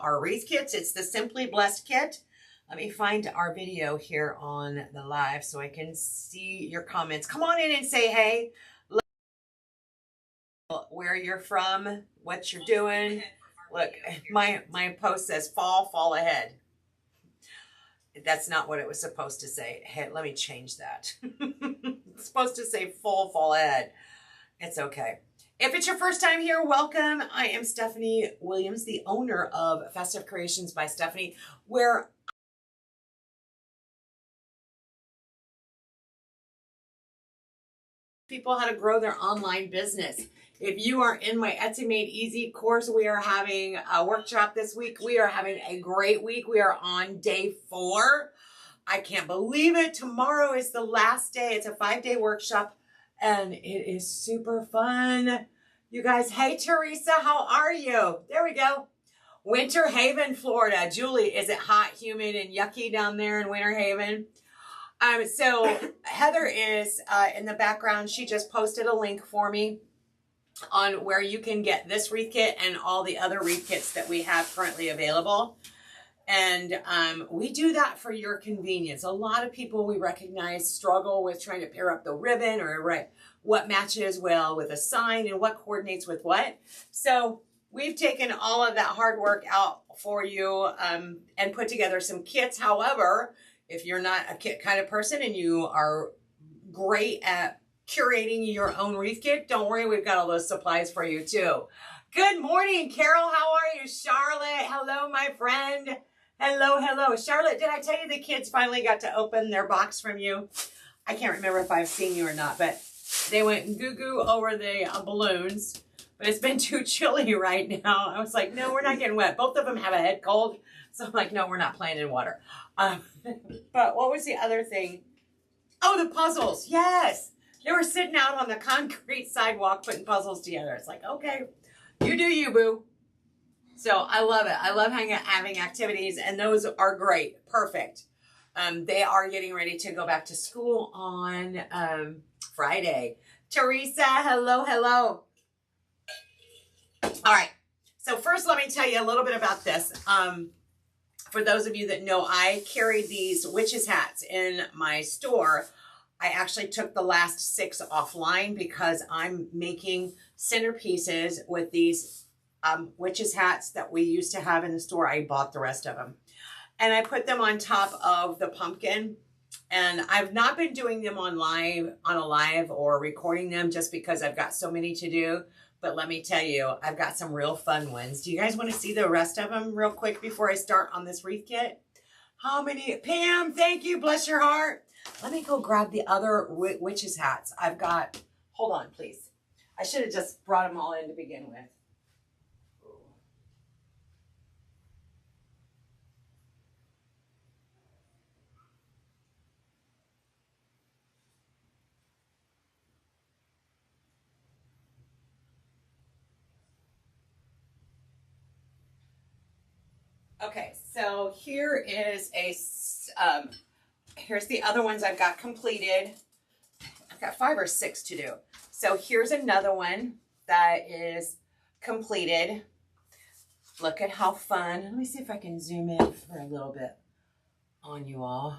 our wreath kits. It's the Simply Blessed kit. Let me find our video here on the live so I can see your comments. Come on in and say hey. Where you're from, what you're doing. Look, my post says fall ahead. That's not what it was supposed to say. Hey, let me change that. It's supposed to say fall ahead. It's okay. If it's your first time here, welcome. I am Stephanie Williams, the owner of Festive Creations by Stephanie, where people how to grow their online business. If you are in my Etsy Made Easy course, we are having a workshop this week. We are having a great week. We are on day 4. I can't believe it. Tomorrow is the last day. It's a 5-day workshop and it is super fun. You guys, hey Teresa, how are you? There we go. Winter Haven, Florida. Julie, is it hot, humid, and yucky down there in Winter Haven? So Heather is in the background. She just posted a link for me on where you can get this wreath kit and all the other wreath kits that we have currently available. And we do that for your convenience. A lot of people we recognize struggle with trying to pair up the ribbon or what matches well with a sign and what coordinates with what. So we've taken all of that hard work out for you and put together some kits. However, if you're not a kit kind of person and you are great at curating your own wreath kit, don't worry, we've got all those supplies for you too. Good morning, Carol. How are you? Charlotte, hello, my friend. Hello. Charlotte, did I tell you the kids finally got to open their box from you? I can't remember if I've seen you or not, but they went goo-goo over the balloons, but it's been too chilly right now. I was like, no, we're not getting wet. Both of them have a head cold, so I'm like, no, we're not playing in water. But what was the other thing? Oh, the puzzles. Yes. They were sitting out on the concrete sidewalk putting puzzles together. It's like, okay, you do you, boo. So I love it. I love having activities, and those are great. Perfect. They are getting ready to go back to school on Friday. Teresa, hello. All right. So first, let me tell you a little bit about this. For those of you that know, I carry these witches hats in my store. I actually took the last 6 offline because I'm making centerpieces with these witches hats that we used to have in the store. I bought the rest of them. And I put them on top of the pumpkin. And I've not been doing them on a live or recording them just because I've got so many to do. But let me tell you, I've got some real fun ones. Do you guys want to see the rest of them real quick before I start on this wreath kit? How many? Pam, thank you. Bless your heart. Let me go grab the other witches hats. I've got, hold on, please. I should have just brought them all in to begin with. Okay, so here is here's the other ones I've got completed. I've got 5 or 6 to do. So here's another one that is completed. Look at how fun. Let me see if I can zoom in for a little bit on you all.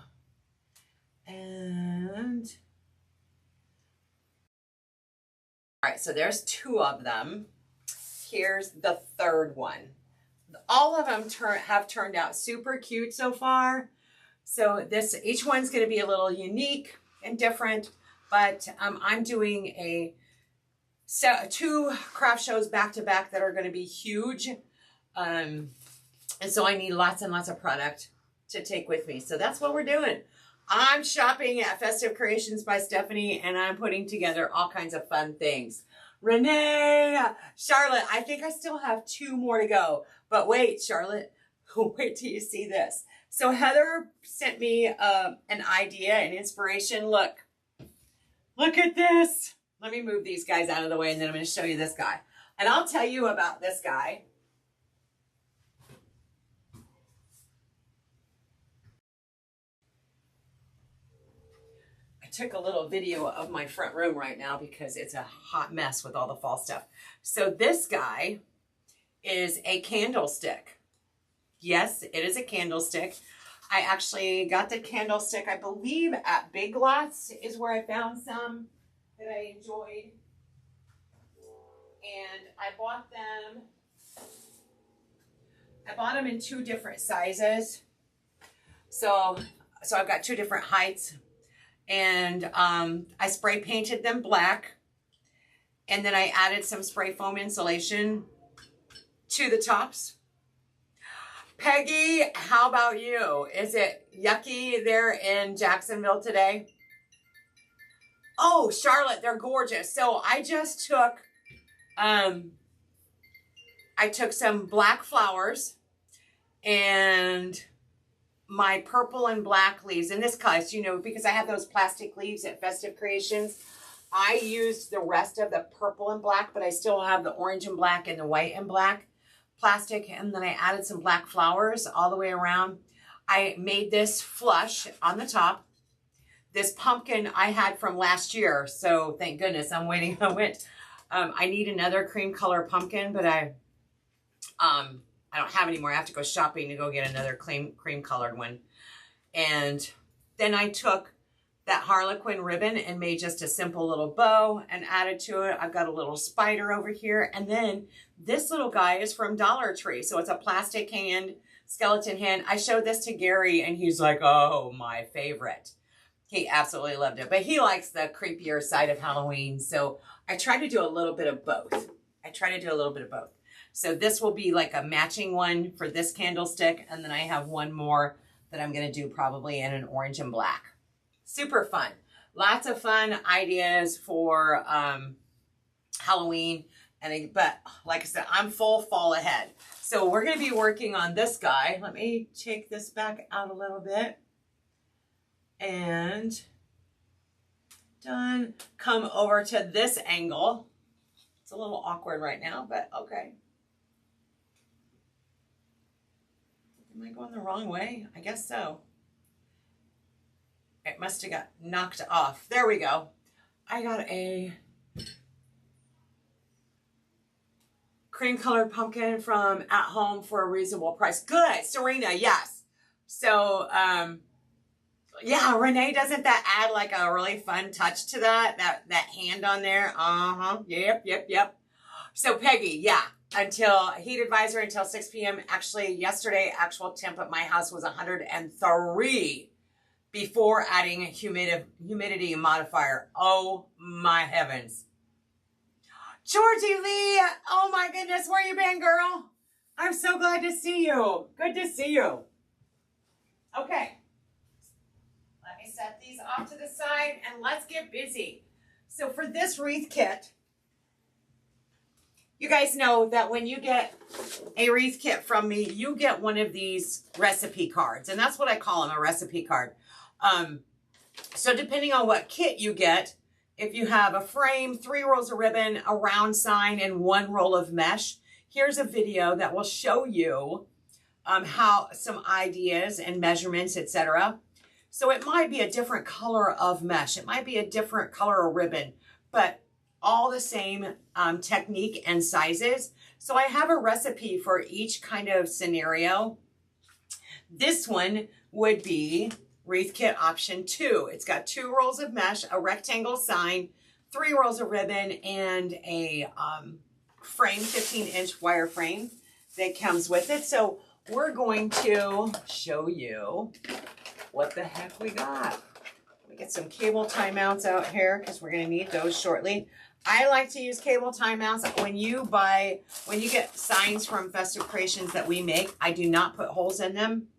And all right, so there's 2 of them. Here's the 3rd one. All of them have turned out super cute so far. So each one's going to be a little unique and different, but I'm doing 2 craft shows back to back that are going to be huge. And so I need lots and lots of product to take with me. So that's what we're doing. I'm shopping at Festive Creations by Stephanie, and I'm putting together all kinds of fun things. Renee, Charlotte, I think I still have 2 more to go. But wait, Charlotte, wait till you see this. So Heather sent me an idea, an inspiration. Look at this. Let me move these guys out of the way, and then I'm going to show you this guy. And I'll tell you about this guy. I took a little video of my front room right now because it's a hot mess with all the fall stuff. So this guy is a candlestick. Yes, it is a candlestick. I actually got the candlestick, I believe, at Big Lots is where I found some that I enjoyed. And I bought them in 2 different sizes. So I've got 2 different heights. And I spray painted them black. And then I added some spray foam insulation to the tops. Peggy, how about you? Is it yucky there in Jacksonville today? Oh, Charlotte, they're gorgeous. So I just took, I took some black flowers and my purple and black leaves. In this case, you know, because I have those plastic leaves at Festive Creations, I used the rest of the purple and black, but I still have the orange and black and the white and black plastic. And then I added some black flowers all the way around. I made this flush on the top. This pumpkin I had from last year. So thank goodness I'm waiting. I need another cream color pumpkin, but I don't have any more. I have to go shopping to go get another cream colored one. And then I took that Harlequin ribbon and made just a simple little bow and added to it. I've got a little spider over here. And then this little guy is from Dollar Tree. So it's a plastic hand, skeleton hand. I showed this to Gary and he's like, oh, my favorite. He absolutely loved it. But he likes the creepier side of Halloween. So I try to do a little bit of both. So this will be like a matching one for this candlestick. And then I have one more that I'm going to do probably in an orange and black. Super fun. Lots of fun ideas for Halloween. But like I said, I'm full fall ahead. So we're going to be working on this guy. Let me take this back out a little bit. And done. Come over to this angle. It's a little awkward right now, but okay. Am I going the wrong way? I guess so. It must have got knocked off. There we go. I got a cream colored pumpkin from At Home for a reasonable price. Good, Serena, yes. So, yeah, Renee, doesn't that add like a really fun touch to that hand on there? Yep. So Peggy, yeah, until heat advisor until 6 p.m. Actually, yesterday, actual temp at my house was 103 before adding a humidity modifier. Oh my heavens. Georgie Lee, oh my goodness, where you been, girl? I'm so glad to see you. Good to see you. Okay. Let me set these off to the side and let's get busy. So for this wreath kit, you guys know that when you get a wreath kit from me, you get one of these recipe cards. And that's what I call them, a recipe card. So depending on what kit you get, if you have a frame, 3 rolls of ribbon, a round sign, and 1 roll of mesh, here's a video that will show you how some ideas and measurements, etc. So it might be a different color of mesh. It might be a different color of ribbon, but all the same technique and sizes. So I have a recipe for each kind of scenario. This one would be wreath kit option 2. It's got 2 rolls of mesh, a rectangle sign, 3 rolls of ribbon, and a frame, 15-inch wire frame that comes with it. So we're going to show you what the heck we got. Let me get some cable tie mounts out here because we're going to need those shortly. I like to use cable tie mounts. When you get signs from Festive Creations that we make, I do not put holes in them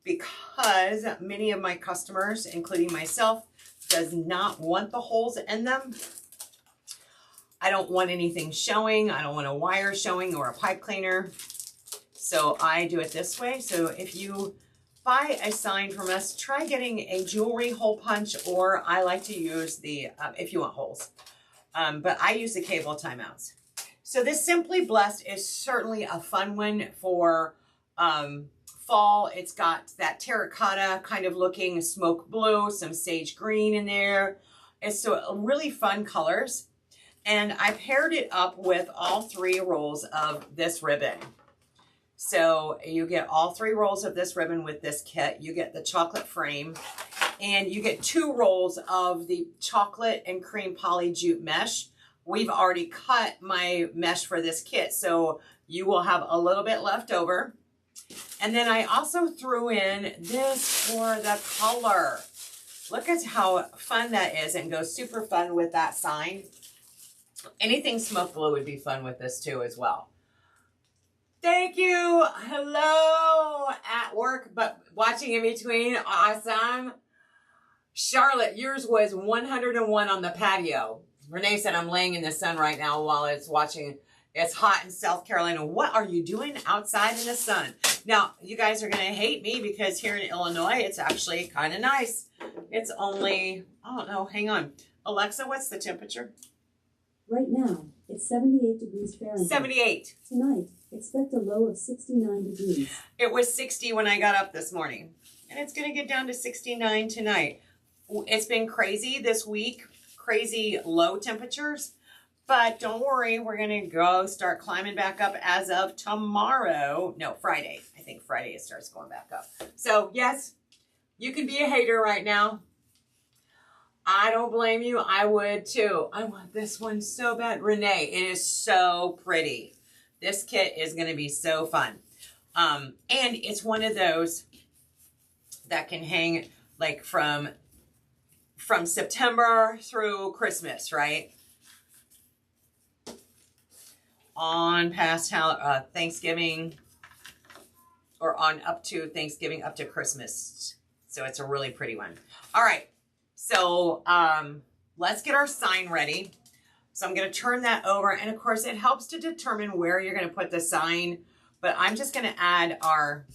because many of my customers, including myself, does not want the holes in them. I don't want anything showing. I don't want a wire showing or a pipe cleaner. So I do it this way. So if you buy a sign from us, try getting a jewelry hole punch, or I like to use the, if you want holes. But I use the cable tie mounts. So this Simply Blessed is certainly a fun one for fall. It's got that terracotta kind of looking smoke blue, some sage green in there. It's so really fun colors. And I paired it up with all 3 rolls of this ribbon. So you get all 3 rolls of this ribbon with this kit. You get the chocolate frame, and you get 2 rolls of the chocolate and cream poly jute mesh. We've already cut my mesh for this kit, so you will have a little bit left over. And then I also threw in this for the color. Look at how fun that is, and goes super fun with that sign. Anything smoke blue would be fun with this too as well. Thank you. Hello at work, but watching in between. Awesome. Charlotte, yours was 101 on the patio. Renee said, I'm laying in the sun right now while it's watching. It's hot in South Carolina. What are you doing outside in the sun? Now, you guys are going to hate me because here in Illinois, it's actually kind of nice. It's only, I don't know, hang on. Alexa, what's the temperature? Right now, it's 78 degrees Fahrenheit. 78. Tonight, expect a low of 69 degrees. It was 60 when I got up this morning. And it's going to get down to 69 tonight. It's been crazy this week. Crazy low temperatures. But don't worry, we're going to go start climbing back up as of tomorrow. No, Friday. I think Friday it starts going back up. So, yes, you can be a hater right now. I don't blame you. I would too. I want this one so bad. Renee, it is so pretty. This kit is going to be so fun. And it's one of those that can hang like from September through Christmas, right? On past Thanksgiving, or on up to Thanksgiving, up to Christmas. So it's a really pretty one. All right. So let's get our sign ready. So I'm going to turn that over. And of course, it helps to determine where you're going to put the sign. But I'm just going to add our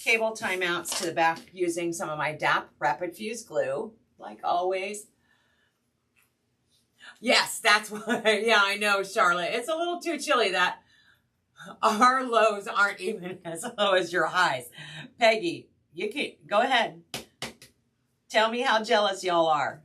cable timeouts to the back using some of my DAP Rapid Fuse glue, like always. Yes, that's what, yeah, I know, Charlotte. It's a little too chilly that our lows aren't even as low as your highs. Peggy, you can, go ahead. Tell me how jealous y'all are.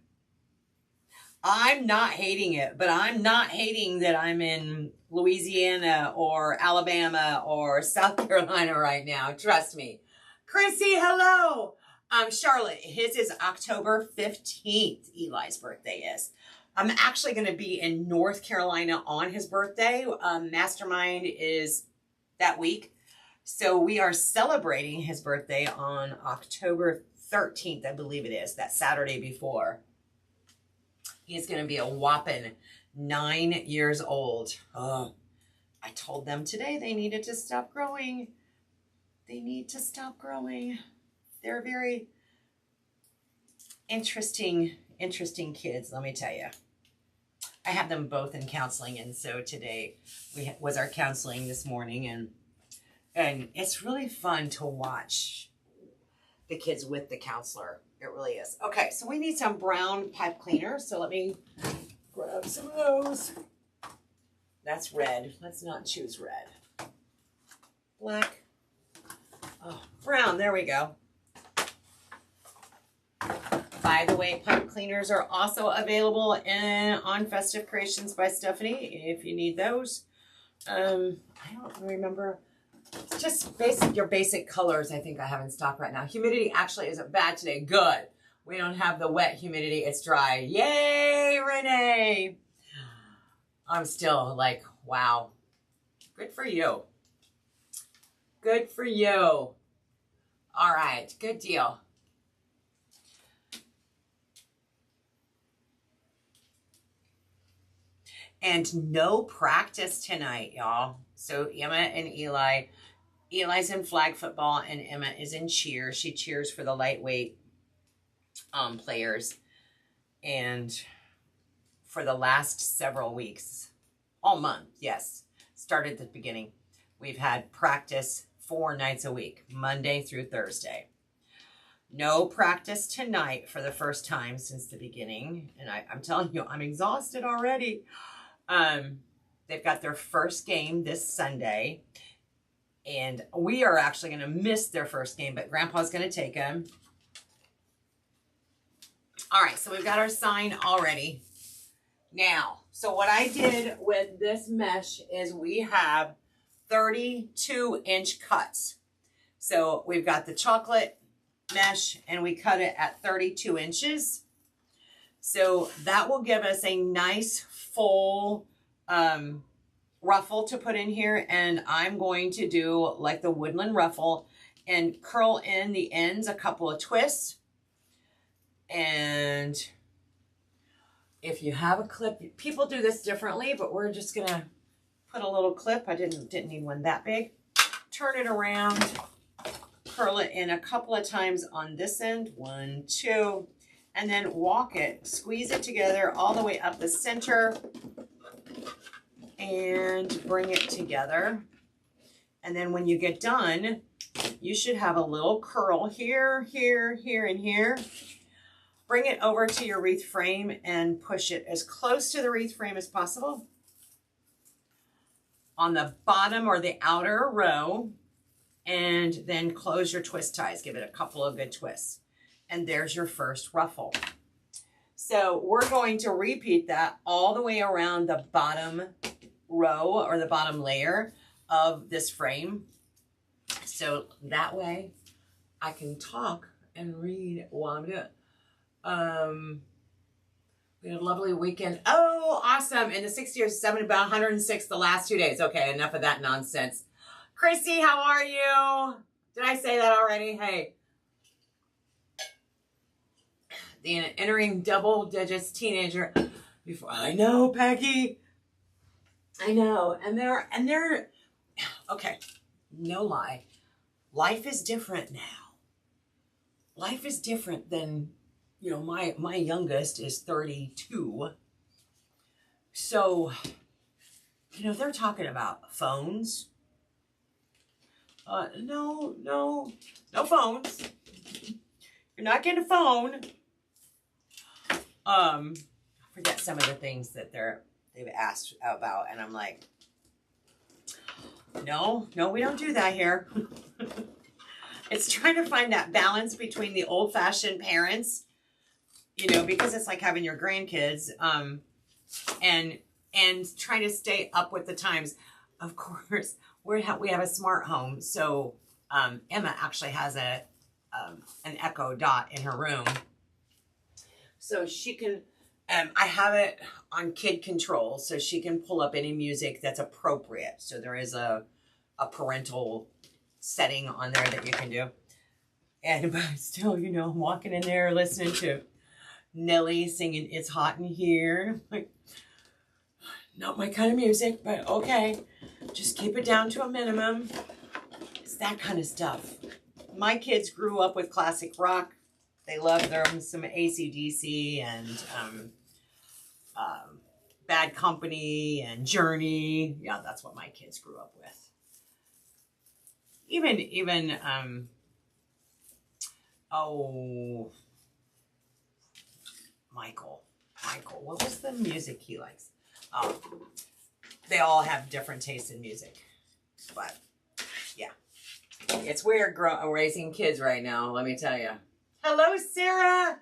I'm not hating it, but I'm not hating that I'm in Louisiana or Alabama or South Carolina right now. Trust me. Chrissy, hello. Charlotte, his is October 15th. Eli's birthday is. I'm actually going to be in North Carolina on his birthday. Mastermind is that week. So we are celebrating his birthday on October 13th, I believe it is, that Saturday before. He's going to be a whopping 9 years old. Oh, I told them today they needed to stop growing. They need to stop growing. They're very interesting kids, let me tell you. I have them both in counseling, and so today was our counseling this morning, and it's really fun to watch the kids with the counselor. It really is. Okay, so we need some brown pipe cleaner, so let me grab some of those. That's red. Let's not choose red. Black. Oh, brown. There we go. By the way, pipe cleaners are also available on Festive Creations by Stephanie if you need those. I don't remember. It's just your basic colors I think I have in stock right now. Humidity actually isn't bad today. Good. We don't have the wet humidity. It's dry. Yay, Renee. I'm still like, wow. Good for you. Good for you. All right. Good deal. And no practice tonight, y'all. So Emma and Eli. Eli's in flag football and Emma is in cheer. She cheers for the lightweight players. And for the last several weeks, all month, yes, started at the beginning, we've had practice 4 nights a week, Monday through Thursday. No practice tonight for the first time since the beginning. And I'm telling you, I'm exhausted already. They've got their first game this Sunday, and we are actually going to miss their first game, but Grandpa's going to take them. All right, so we've got our sign already. Now, so what I did with this mesh is we have 32-inch cuts. So we've got the chocolate mesh and we cut it at 32 inches. So that will give us a nice full ruffle to put in here. And I'm going to do like the woodland ruffle and curl in the ends a couple of twists. And if you have a clip, people do this differently, but we're just gonna put a little clip. I didn't need one that big. Turn it around, curl it in a couple of times on this end, 1, 2, and then walk it, squeeze it together all the way up the center and bring it together. And then when you get done, you should have a little curl here, here, here, and here. Bring it over to your wreath frame and push it as close to the wreath frame as possible. On the bottom or the outer row, and then close your twist ties. Give it a couple of good twists. And there's your first ruffle. So we're going to repeat that all the way around the bottom row or the bottom layer of this frame. So that way I can talk and read while I'm doing it. We had a lovely weekend. Oh, awesome. In the 60 or 70, about 106 the last 2 days. Okay, enough of that nonsense. Chrissy, how are you? Did I say that already? Hey. The entering double digits teenager. Before I know, Peggy. I know. And they're okay, no lie. Life is different now. Life is different than, you know, my youngest is 32. So, you know, they're talking about phones. No phones. You're not getting a phone. I forget some of the things that they've asked about, and I'm like, no, we don't do that here. It's trying to find that balance between the old-fashioned parents, you know, because it's like having your grandkids, and trying to stay up with the times. Of course, we have a smart home, so Emma actually has an Echo Dot in her room, so she can. I have it on kid control, so she can pull up any music that's appropriate. So there is a parental setting on there that you can do. And but still, you know, I'm walking in there listening to Nelly singing "It's Hot in Here." Like, not my kind of music, but okay. Just keep it down to a minimum. It's that kind of stuff. My kids grew up with classic rock. They love some AC/DC and Bad Company and Journey. Yeah, that's what my kids grew up with. Even Michael, what was the music he likes? They all have different tastes in music, but yeah, it's weird raising kids right now, let me tell you. Hello, Sarah.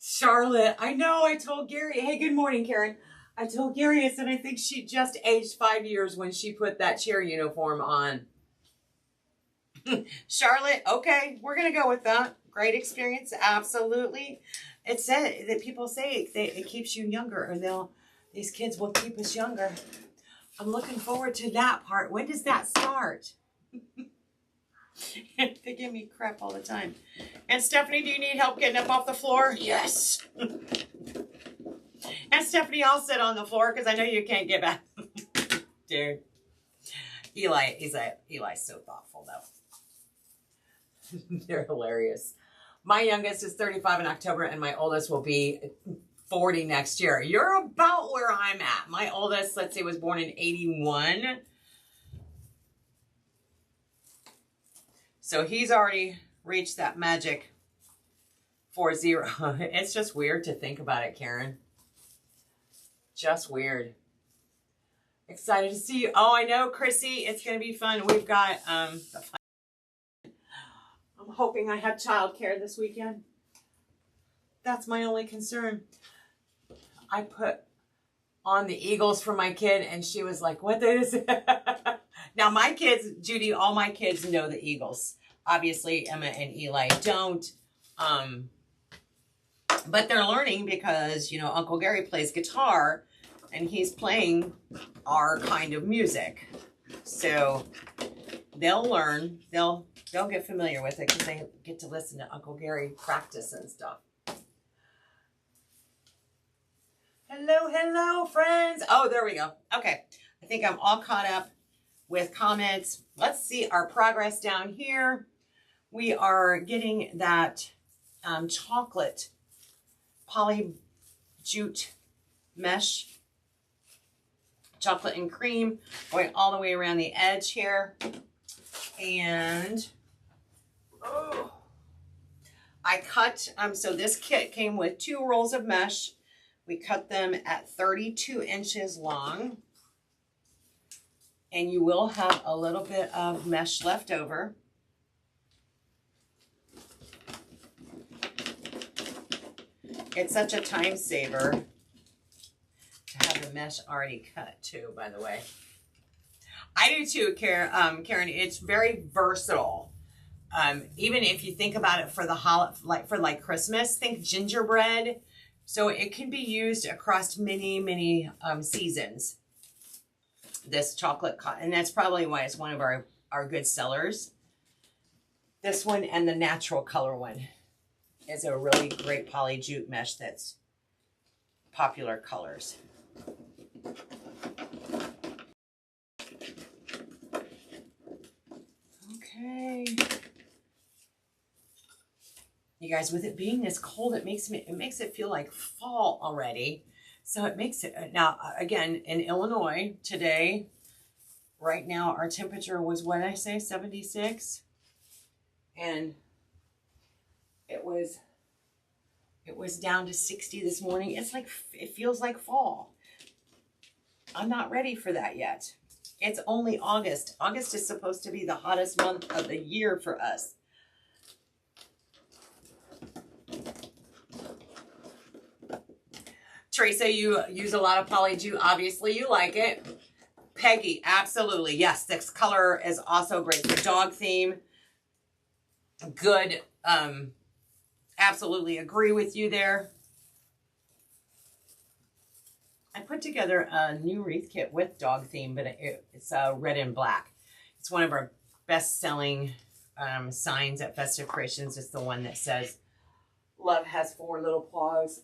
Charlotte, I know, I told Gary, hey, good morning, Karen. I told Gary, I said, I think she just aged 5 years when she put that cheer uniform on. Charlotte, okay, we're going to go with that. Great experience, absolutely. It said that people say it keeps you younger, or these kids will keep us younger. I'm looking forward to that part. When does that start? They give me crap all the time. And Stephanie, do you need help getting up off the floor? Yes. And Stephanie, I'll sit on the floor because I know you can't get back. Dude. Eli's so thoughtful, though. They're hilarious. My youngest is 35 in October, and my oldest will be 40 next year. You're about where I'm at. My oldest, let's see, was born in 81. So he's already reached that magic 40. It's just weird to think about it, Karen. Just weird. Excited to see you. Oh, I know, Chrissy. It's going to be fun. We've got, I'm hoping I have childcare this weekend. That's my only concern. I put on the Eagles for my kid, and she was like, what is it? Now my kids, Judy, all my kids know the Eagles. Obviously, Emma and Eli don't. But they're learning because, you know, Uncle Gary plays guitar and he's playing our kind of music. So they'll learn, they'll get familiar with it because they get to listen to Uncle Gary practice and stuff. Hello, hello, friends. Oh, there we go. Okay. I think I'm all caught up with comments. Let's see our progress down here. We are getting that chocolate poly jute mesh, chocolate and cream, going all the way around the edge here. And I cut, so this kit came with 2 rolls of mesh. We cut them at 32 inches long. And you will have a little bit of mesh left over. It's such a time saver to have the mesh already cut too, by the way. I do too, Karen. It's very versatile. Even if you think about it for the Christmas, think gingerbread. So it can be used across many seasons. This chocolate cotton, and that's probably why it's one of our good sellers. This one and the natural color one is a really great poly jute mesh that's popular colors. Okay. You guys, with it being this cold, it makes it feel like fall already. So it makes it, now again, in Illinois today, right now our temperature was, what did I say, 76? And it was down to 60 this morning. It's like, it feels like fall. I'm not ready for that yet. It's only August. August is supposed to be the hottest month of the year for us. Teresa, you use a lot of poly jute. Obviously, you like it. Peggy, absolutely. Yes, this color is also great for dog theme. Good. Absolutely agree with you there. I put together a new wreath kit with dog theme, but it's red and black. It's one of our best-selling signs at Festive Creations. It's the one that says, "Love has 4 little paws."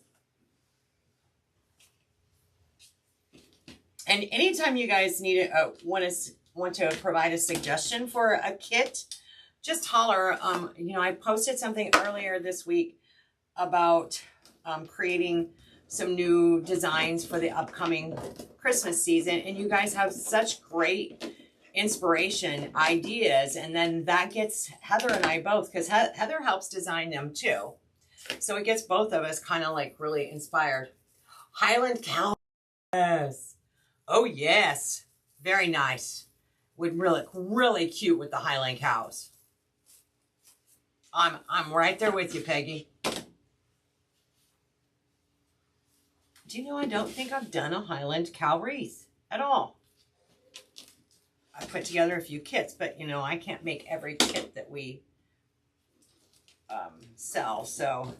And anytime you guys need want to provide a suggestion for a kit, just holler. You know, I posted something earlier this week about creating some new designs for the upcoming Christmas season, and you guys have such great inspiration ideas, and then that gets Heather and I both, because Heather helps design them too, so it gets both of us kind of like really inspired. Highland cow, yes, oh yes, very nice. Would really cute with the Highland cows. I'm right there with you, Peggy. Do you know, I don't think I've done a Highland cow wreath at all. I put together a few kits, but you know, I can't make every kit that we sell. So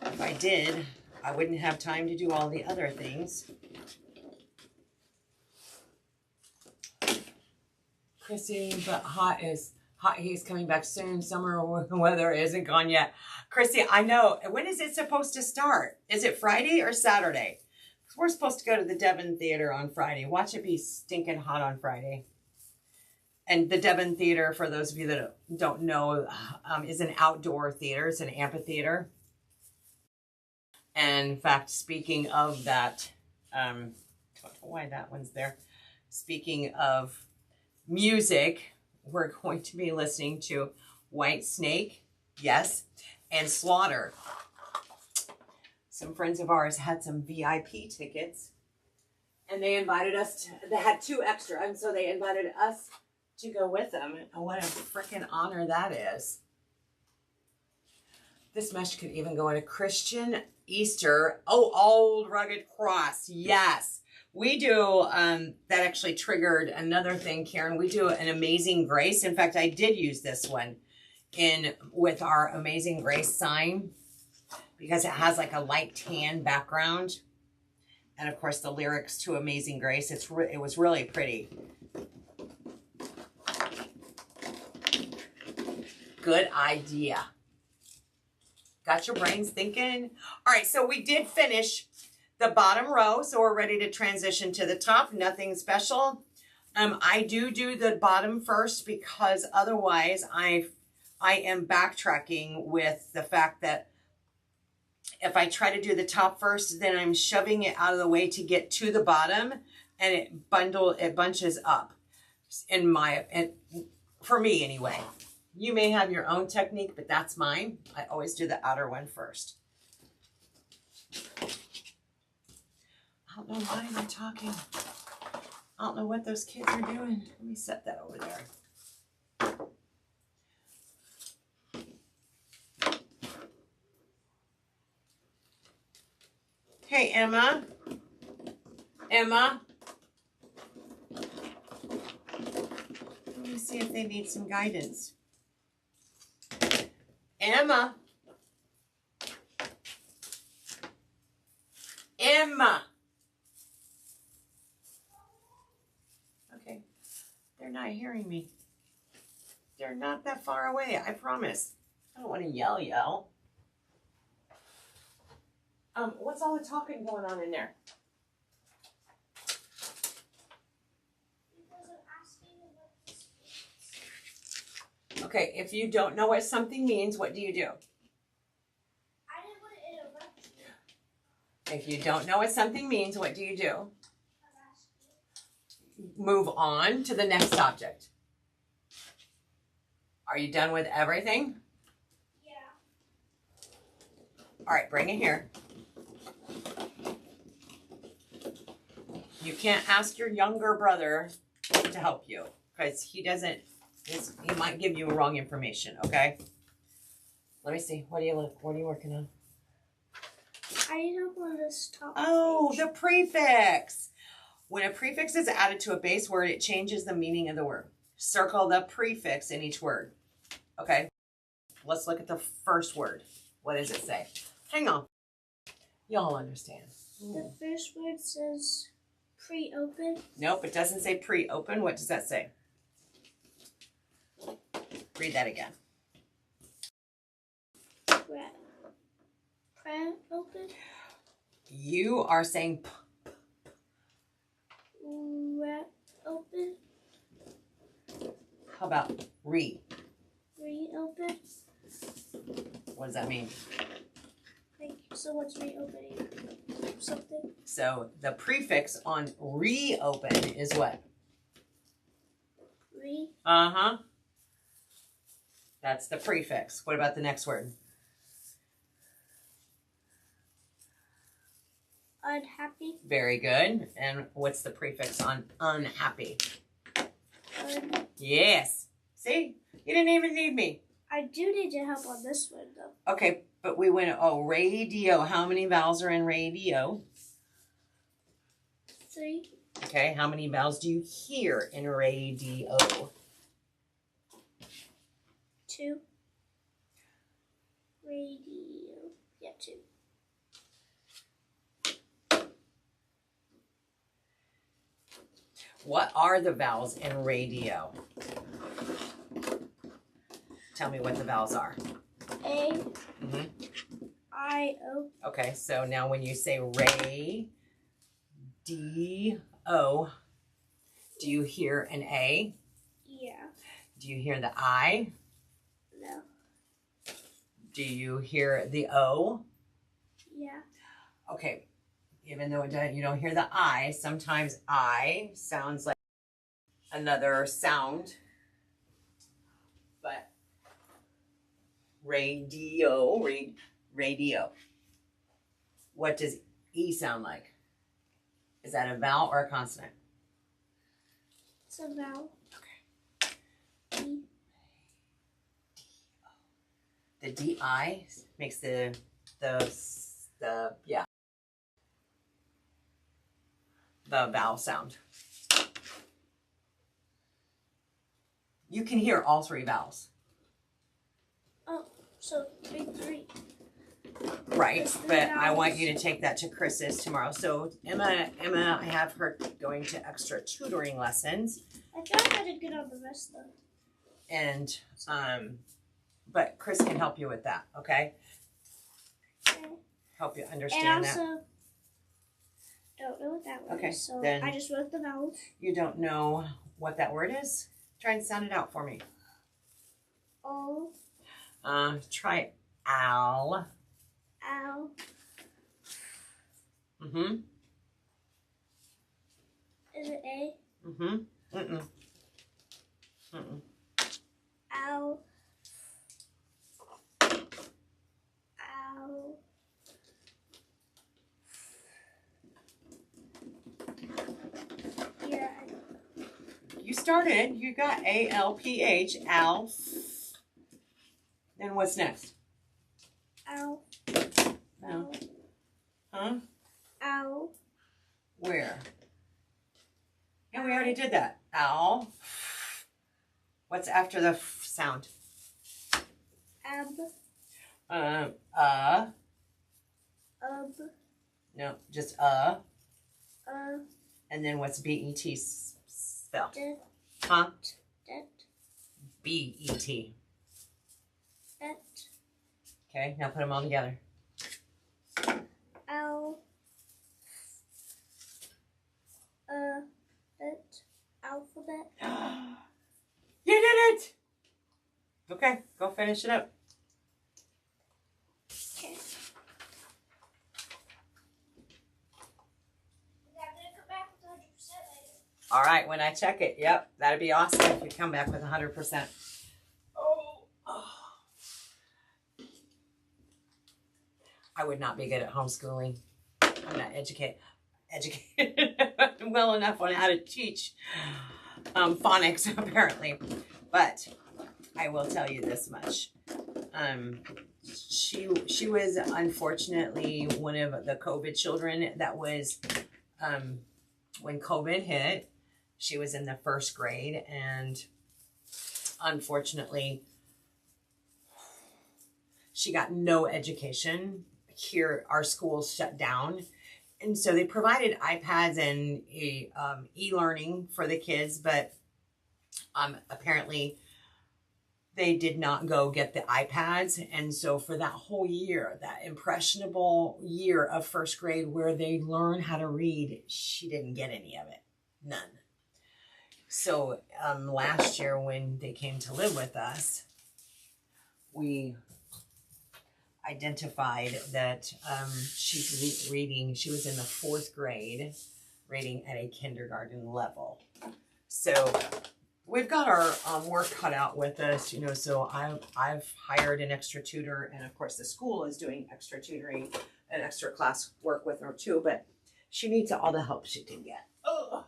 if I did, I wouldn't have time to do all the other things. Chrissy, but hot. He's coming back soon. Summer weather isn't gone yet. Chrissy, I know. When is it supposed to start? Is it Friday or Saturday? We're supposed to go to the Devon Theater on Friday. Watch it be stinking hot on Friday. And the Devon Theater, for those of you that don't know, is an outdoor theater. It's an amphitheater. And in fact, speaking of that, I don't know why that one's there. Speaking of music, we're going to be listening to White Snake, yes, and Slaughter. Some friends of ours had some VIP tickets, and they invited us to, they had 2 extra, and so they invited us to go with them. And what a freaking honor that is. This mesh could even go in a Christian Easter. Oh, old rugged cross. Yes. We do, that actually triggered another thing, Karen. We do an Amazing Grace. In fact, I did use this one with our Amazing Grace sign because it has like a light tan background. And of course the lyrics to Amazing Grace. It was really pretty. Good idea. Got your brains thinking? All right, so we did finish the bottom row, so we're ready to transition to the top. Nothing special. I do the bottom first because otherwise I am backtracking with the fact that if I try to do the top first, then I'm shoving it out of the way to get to the bottom, and it bunches up. For me anyway. You may have your own technique, but that's mine. I always do the outer one first. I don't know why they're talking. I don't know what those kids are doing. Let me set that over there. Hey, Emma. Emma. Let me see if they need some guidance. Emma. Emma. Okay. They're not hearing me. They're not that far away, I promise. I don't want to yell. What's all the talking going on in there? Okay, if you don't know what something means, what do you do? I didn't put it in a box. If you don't know what something means, what do you do? Move on to the next object. Are you done with everything? Yeah. All right, bring it here. You can't ask your younger brother to help you because he might give you wrong information, okay? Let me see. What are you working on? I need help on this top Oh, page. the prefix. When a prefix is added to a base word, it changes the meaning of the word. Circle the prefix in each word. Okay? Let's look at the first word. What does it say? Hang on. Y'all understand. The first word says pre-open. Nope, it doesn't say pre-open. What does that say? Read that again. Pre-open. You are saying Open. How about re? Reopen. What does that mean? Like someone's reopening something. So the prefix on reopen is what? Re. Uh-huh. That's the prefix. What about the next word? Unhappy. Very good. And what's the prefix on unhappy? Yes. See? You didn't even need me. I do need your help on this one though. Okay, but we went, radio. How many vowels are in radio? 3. Okay, how many vowels do you hear in radio? 2. Radio. Yeah, 2. What are the vowels in radio? Tell me what the vowels are. A. Mm-hmm. I. O. Okay, so now when you say ray, D, O, do you hear an A? Yeah. Do you hear the I? No. Do you hear the O? Yeah. Okay, even though you don't hear the I, sometimes I sounds like another sound. But radio. What does E sound like? Is that a vowel or a consonant? It's a vowel. Okay. E. The DI makes the yeah, the vowel sound. You can hear all three vowels. Oh, so big three. Right, but I want you to take that to Chris's tomorrow. So Emma, I have her going to extra tutoring lessons. I thought I did good on the rest though. And but Chris can help you with that, okay? Okay. Help you understand that. And also, don't know what that word Okay, is, so then I just wrote the vowels. You don't know what that word is? Try and sound it out for me. O, Try al. ow, Mm-hmm. is it A? Mm-hmm. Mm-mm. Mm-mm. Ow, ow. Yeah, You started. You got A-L-P-H, Alf. Then what's next? ow, No. Huh? ow, Where? And we already did that. Ow. What's after the f sound? ab, No, just and then what's B-E-T spell? det, Huh? det, B-E-T. bet, Okay, now put them all together. ow, bet, alphabet. You did it! Okay, go finish it up. Okay. I'm gonna come back with 100% later. All right, when I check it, yep, that'd be awesome if you come back with 100%. Oh. I would not be good at homeschooling. I'm not educated well enough on how to teach phonics, apparently. But I will tell you this much. She was unfortunately one of the COVID children that was, when COVID hit, she was in the first grade, and unfortunately she got no education. Here, our schools shut down. And so they provided iPads and e-learning for the kids, but apparently they did not go get the iPads. And so for that whole year, that impressionable year of first grade where they learn how to read, she didn't get any of it. None. So last year when they came to live with us, we identified that she's reading, she was in the 4th grade, reading at a kindergarten level. So we've got our work cut out with us, you know, so I've hired an extra tutor, and of course the school is doing extra tutoring and extra class work with her too, but she needs all the help she can get. Oh,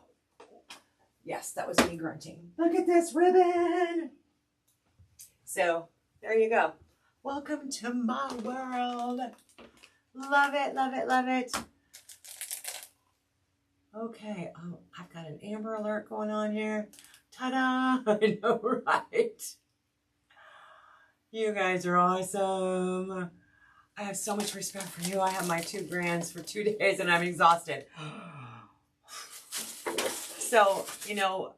yes, that was me grunting. Look at this ribbon. So there you go. Welcome to my world. Love it, love it, love it. Okay, oh, I've got an Amber Alert going on here. Ta-da! I know, right? You guys are awesome. I have so much respect for you. I have my 2 grands for 2 days and I'm exhausted. So, you know,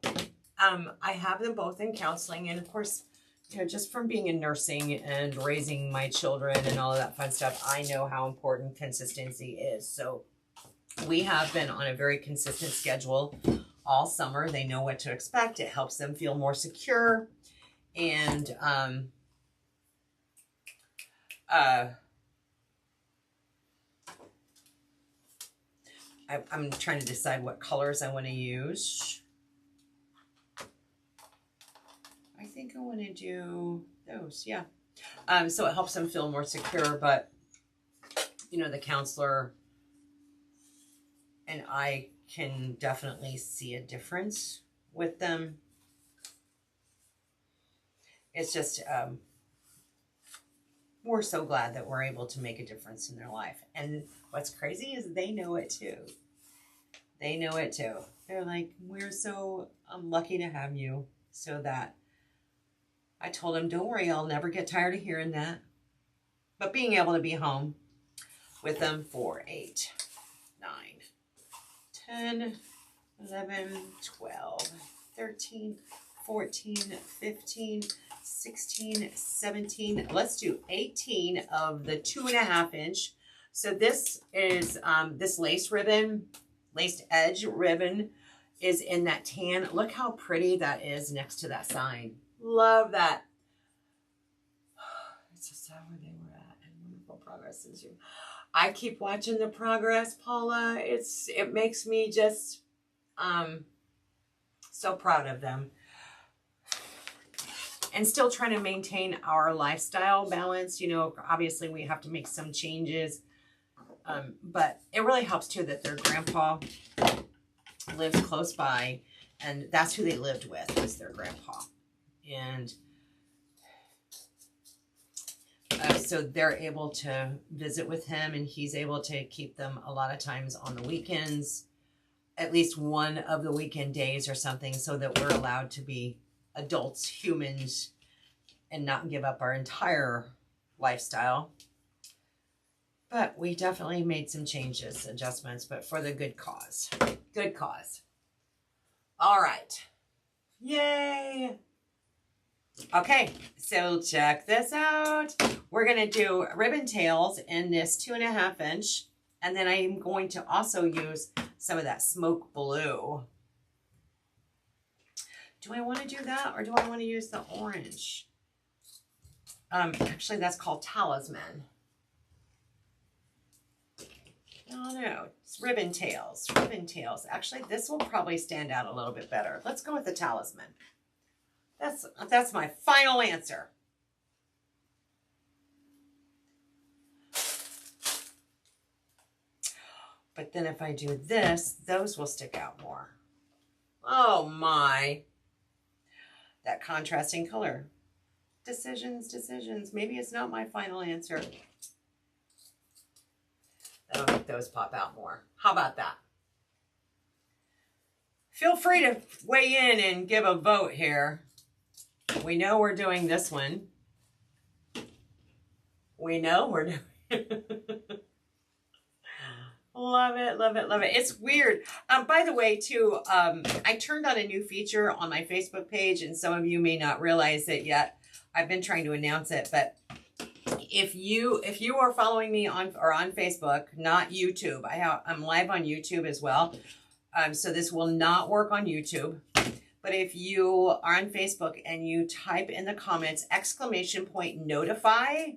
I have them both in counseling, and of course, you know, just from being in nursing and raising my children and all of that fun stuff, I know how important consistency is. So we have been on a very consistent schedule all summer. They know what to expect. It helps them feel more secure. And I'm trying to decide what colors I want to use. I think I want to do those, yeah. So it helps them feel more secure, but, you know, the counselor and I can definitely see a difference with them. It's just, we're so glad that we're able to make a difference in their life. And what's crazy is they know it too. They know it too. They're like, we're so lucky to have you. So that I told them, don't worry, I'll never get tired of hearing that. But being able to be home with them for 8, 9, 10, 11, 12, 13, 14, 15, 16, 17. Let's do 18 of the 2.5 inch. So this is this lace ribbon, laced edge ribbon is in that tan. Look how pretty that is next to that sign. Love that. It's just how where they were at and wonderful progress is you. I keep watching the progress, Paula. It makes me just so proud of them. And still trying to maintain our lifestyle balance. You know, obviously we have to make some changes. But it really helps too that their grandpa lives close by, and that's who they lived with, was their grandpa. And so they're able to visit with him, and he's able to keep them a lot of times on the weekends, at least one of the weekend days or something, so that we're allowed to be adults, humans, and not give up our entire lifestyle. But we definitely made some changes, adjustments, but for the good cause. Good cause. All right. Yay. Okay, so check this out. We're going to do ribbon tails in this 2.5 inch. And then I'm going to also use some of that smoke blue. Do I want to do that, or do I want to use the orange? Actually, that's called Talisman. No, it's ribbon tails, ribbon tails. Actually, this will probably stand out a little bit better. Let's go with the Talisman. That's my final answer. But then if I do this, those will stick out more. Oh my. That contrasting color. Decisions, decisions. Maybe it's not my final answer. That'll make those pop out more. How about that? Feel free to weigh in and give a vote here. We know we're doing this one. We know we're doing Love it, love it, love it. It's weird. By the way, too, I turned on a new feature on my Facebook page, and some of you may not realize it yet. I've been trying to announce it, but if you are following me on Facebook, not YouTube, I'm live on YouTube as well. So this will not work on YouTube. But if you are on Facebook and you type in the comments !notify,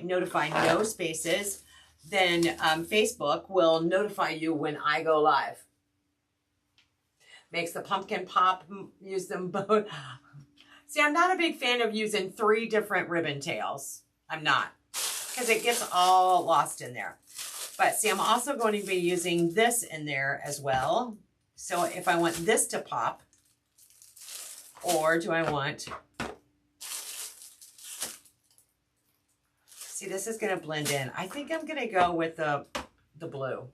!notify, no spaces, then Facebook will notify you when I go live. Makes the pumpkin pop, use them both. See, I'm not a big fan of using 3 different ribbon tails. I'm not, because it gets all lost in there. But see, I'm also going to be using this in there as well. So if I want this to pop, or do I want... See, this is going to blend in. I think I'm going to go with the blue.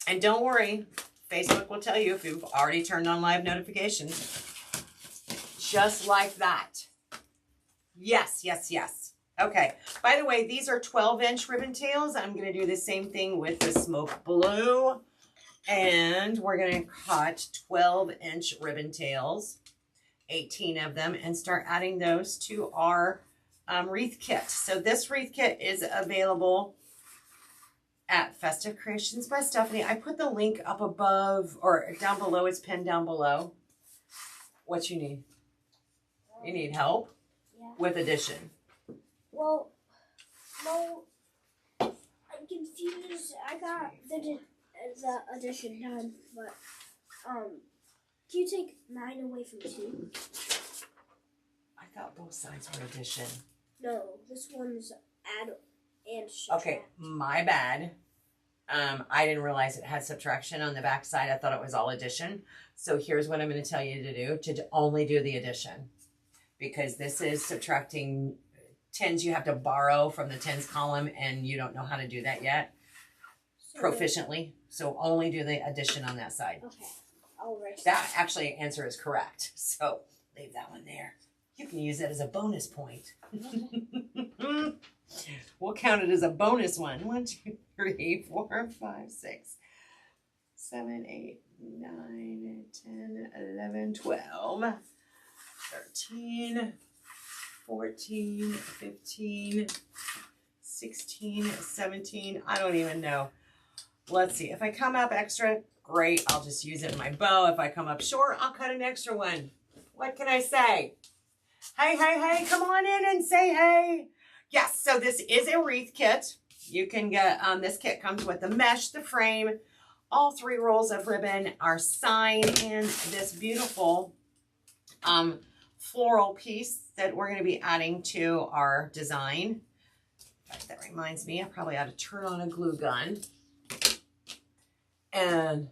And don't worry, Facebook will tell you if you've already turned on live notifications. Just like that. Yes, yes, yes. Okay. By the way, these are 12-inch ribbon tails. I'm going to do the same thing with the smoke blue. And we're going to cut 12-inch ribbon tails, 18 of them, and start adding those to our wreath kit. So this wreath kit is available at Festive Creations by Stephanie. I put the link up above or down below. It's pinned down below. What you need? You need help? Yeah. With addition. Well, no, I'm confused. I got the addition done, but can you take 9 away from 2? I thought both sides were addition. No, this one's add and subtract. Okay, my bad. I didn't realize it had subtraction on the back side. I thought it was all addition. So here's what I'm going to tell you to do, to only do the addition. because this is subtracting tens you have to borrow from the tens column, and you don't know how to do that yet So proficiently. So only do the addition on that side. Okay. I'll erase That actually answer is correct. So leave that one there. You can use that as a bonus point. We'll count it as a bonus one. 1, 2, 3, 4, 5, 6, 7, 8, 9, 10, 11, 12, 13, 14, 15, 16, 17. I don't even know. Let's see. If I come up extra, great. I'll just use it in my bow. If I come up short, I'll cut an extra one. What can I say? Hey, hey, hey, come on in and say hey. Yes, so this is a wreath kit. You can get, this kit comes with the mesh, the frame, all 3 rolls of ribbon, our sign, and this beautiful floral piece that we're going to be adding to our design. In fact, that reminds me, I probably ought to turn on a glue gun. And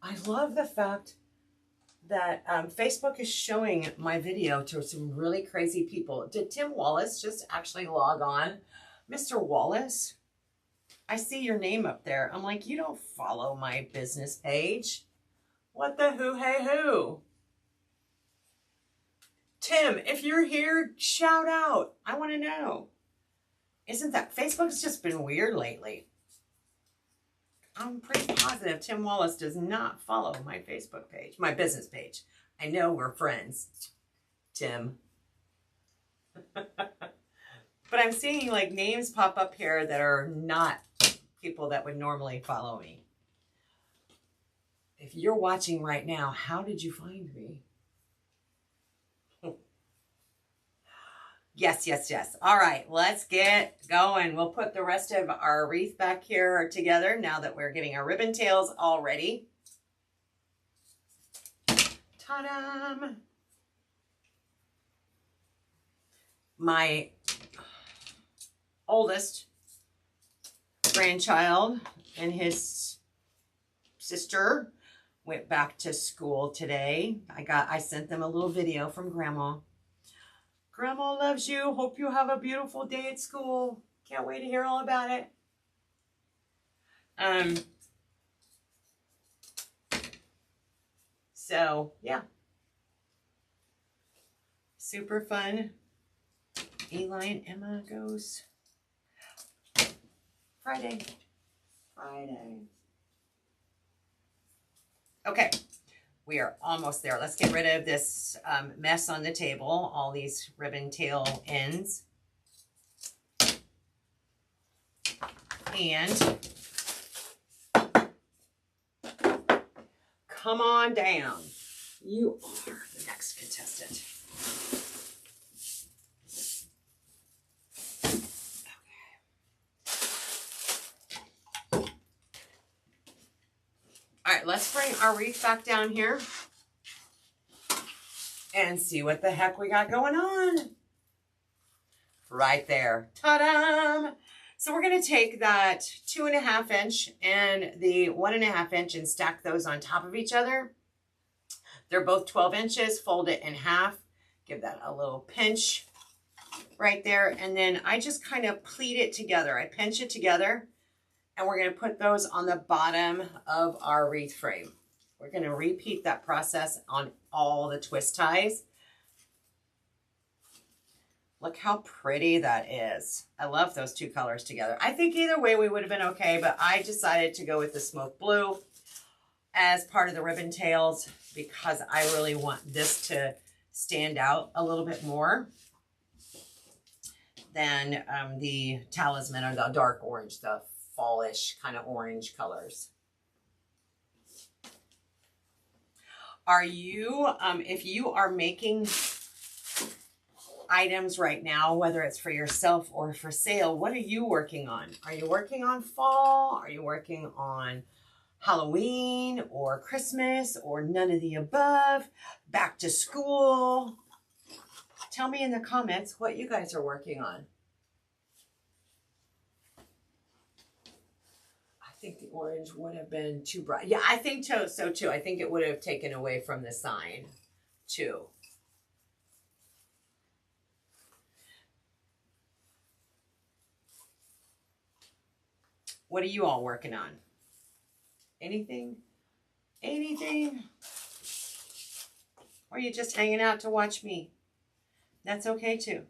I love the fact that Facebook is showing my video to some really crazy people. Did Tim Wallace just actually log on? Mr. Wallace, I see your name up there. I'm like, you don't follow my business page. What the who, hey, who? Tim, if you're here, shout out. I want to know. Isn't that, Facebook's just been weird lately. I'm pretty positive Tim Wallace does not follow my Facebook page, my business page. I know we're friends, Tim. But I'm seeing like names pop up here that are not people that would normally follow me. If you're watching right now, how did you find me? Yes, yes, yes. All right, let's get going. We'll put the rest of our wreath back here together now that we're getting our ribbon tails all ready. Ta-da! My oldest grandchild and his sister went back to school today. I sent them a little video from Grandma. Grandma loves you. Hope you have a beautiful day at school. Can't wait to hear all about it. So, yeah. Super fun. Eli and Emma goes Friday. Okay. We are almost there. Let's get rid of this mess on the table, all these ribbon tail ends. And come on down. You are the next contestant. All right, let's bring our wreath back down here and see what the heck we got going on. Right there. Ta-da! So we're going to take that 2.5 inch and the 1.5 inch and stack those on top of each other. They're both 12 inches. Fold it in half. Give that a little pinch right there. And then I just kind of pleat it together. I pinch it together. And we're going to put those on the bottom of our wreath frame. We're going to repeat that process on all the twist ties. Look how pretty that is. I love those 2 colors together. I think either way we would have been okay, but I decided to go with the smoke blue as part of the ribbon tails because I really want this to stand out a little bit more than the talisman or the dark orange, the fallish kind of orange colors. Are you, if you are making items right now, whether it's for yourself or for sale, what are you working on? Are you working on fall? Are you working on Halloween or Christmas or none of the above? Back to school? Tell me in the comments what you guys are working on. I think the orange would have been too bright. Yeah, I think so too. I think it would have taken away from the sign too. What are you all working on? Anything? Anything? Or are you just hanging out to watch me? That's okay too.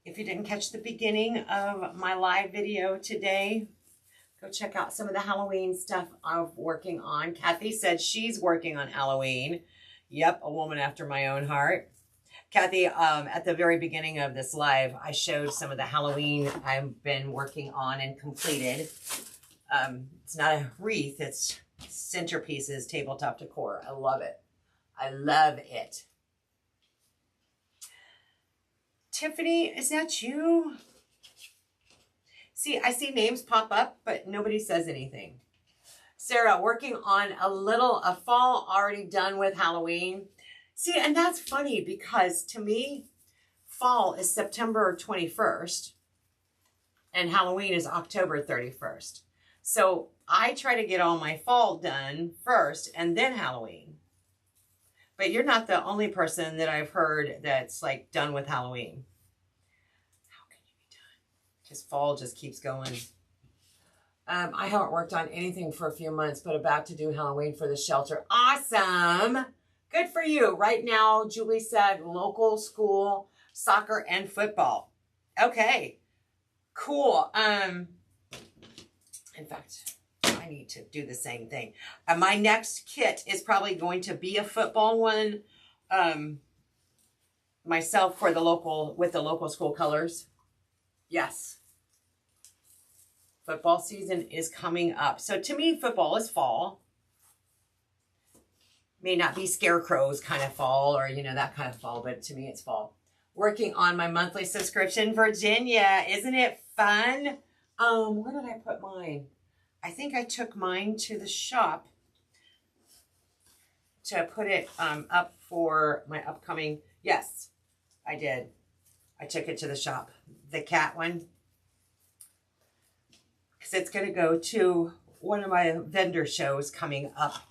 If you didn't catch the beginning of my live video today, go check out some of the Halloween stuff I'm working on. Kathy said she's working on Halloween. Yep, a woman after my own heart. Kathy, at the very beginning of this live, I showed some of the Halloween I've been working on and completed. It's not a wreath, it's centerpieces, tabletop decor. I love it. I love it. Tiffany, is that you? See, I see names pop up, but nobody says anything. Sarah, working on a fall already done with Halloween. See, and that's funny because to me, fall is September 21st and Halloween is October 31st. So I try to get all my fall done first and then Halloween. But you're not the only person that I've heard that's like done with Halloween. How can you be done? Because fall just keeps going. I haven't worked on anything for a few months, but about to do Halloween for the shelter. Awesome. Good for you. Right now, Julie said local school, soccer, and football. Okay. Cool. In fact, I need to do the same thing. My next kit is probably going to be a football one. Myself for the local, with the local school colors. Yes. Football season is coming up. So to me, football is fall. May not be scarecrows kind of fall or, you know, that kind of fall, but to me it's fall. Working on my monthly subscription, Virginia. Isn't it fun? Where did I put mine? I think I took mine to the shop to put it up for my upcoming. Yes, I did. I took it to the shop. The cat one. Because it's going to go to one of my vendor shows coming up.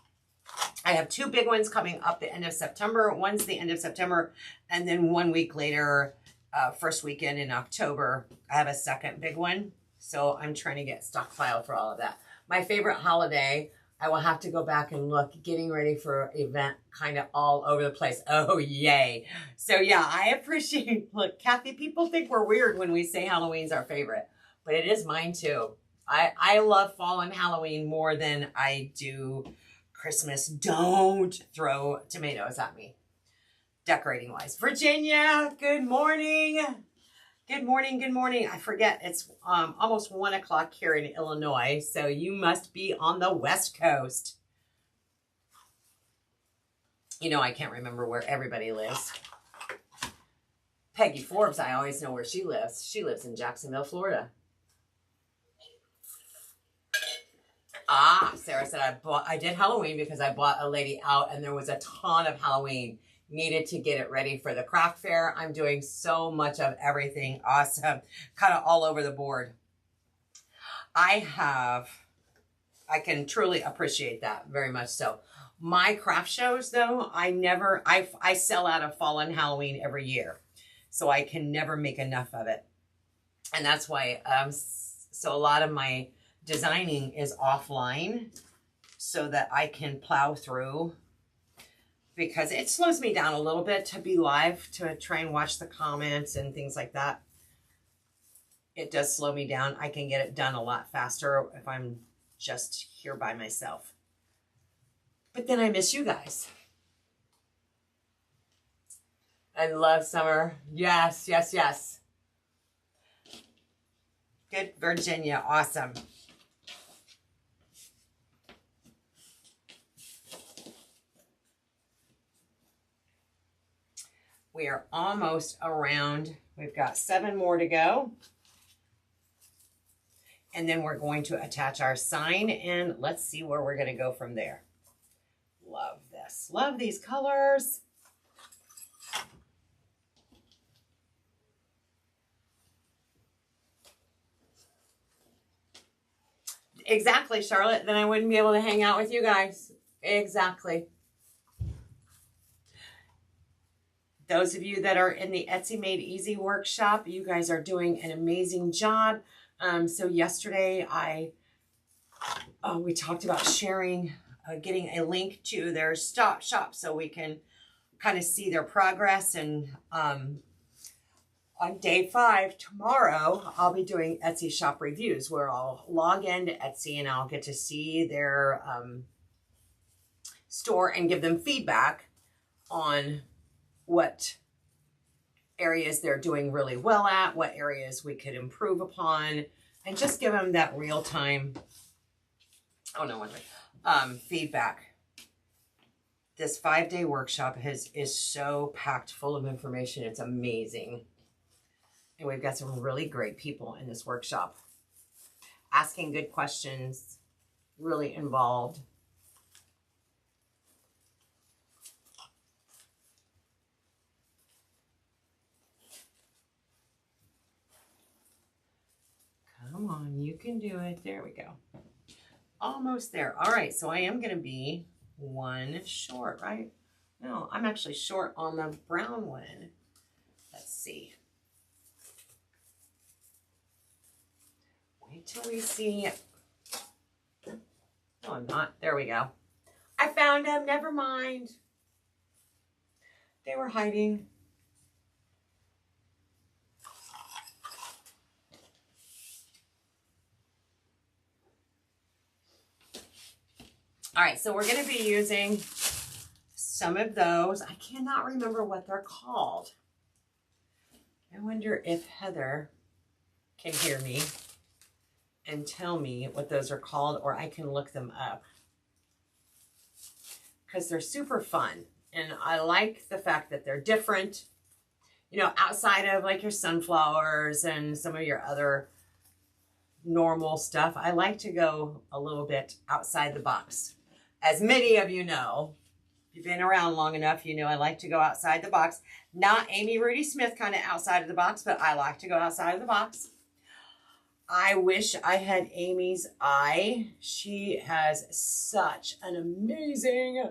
I have two big ones coming up the end of September. One's the end of September, and then 1 week later, first weekend in October, I have a second big one. So I'm trying to get stockpiled for all of that. My favorite holiday, I will have to go back and look, getting ready for an event kind of all over the place. Oh, yay. So yeah, I appreciate, look, Kathy, people think we're weird when we say Halloween's our favorite, but it is mine too. I love fall and Halloween more than I do Christmas. Don't throw tomatoes at me, decorating wise. Virginia, good morning. Good morning, good morning. I forget, it's almost 1 o'clock here in Illinois, so you must be on the West Coast. You know, I can't remember where everybody lives. Peggy Forbes, I always know where she lives. She lives in Jacksonville, Florida. Ah, Sarah said I did Halloween because I bought a lady out and there was a ton of Halloween. Needed to get it ready for the craft fair. I'm doing so much of everything. Awesome. Kind of all over the board. I can truly appreciate that very much so. My craft shows though, I sell out of fall and Halloween every year. So I can never make enough of it. And that's why, so a lot of my designing is offline so that I can plow through, because it slows me down a little bit to be live, to try and watch the comments and things like that. It does slow me down. I can get it done a lot faster if I'm just here by myself. But then I miss you guys. I love summer. Yes, yes, yes. Good, Virginia. Awesome. We are almost around. We've got 7 more to go. And then we're going to attach our sign and let's see where we're going to go from there. Love this. Love these colors. Exactly, Charlotte. Then I wouldn't be able to hang out with you guys. Exactly. Those of you that are in the Etsy Made Easy workshop, you guys are doing an amazing job. So yesterday we talked about sharing, getting a link to their shop so we can kind of see their progress. And on day 5 tomorrow, I'll be doing Etsy shop reviews where I'll log into Etsy and I'll get to see their store and give them feedback on what areas they're doing really well at, what areas we could improve upon, and just give them that real-time, feedback. This 5-day workshop is so packed full of information. It's amazing. And we've got some really great people in this workshop, asking good questions, really involved. Come on, you can do it. There we go. Almost there. All right, so I am going to be 1 short, right? No, I'm actually short on the brown one. Let's see. Wait till we see. No, I'm not. There we go. I found them. Never mind. They were hiding. All right, so we're going to be using some of those. I cannot remember what they're called. I wonder if Heather can hear me and tell me what those are called, or I can look them up. Because they're super fun. And I like the fact that they're different. You know, outside of like your sunflowers and some of your other normal stuff, I like to go a little bit outside the box. As many of you know, if you've been around long enough, you know I like to go outside the box. Not Amy Rudy Smith kind of outside of the box, but I like to go outside of the box. I wish I had Amy's eye. She has such an amazing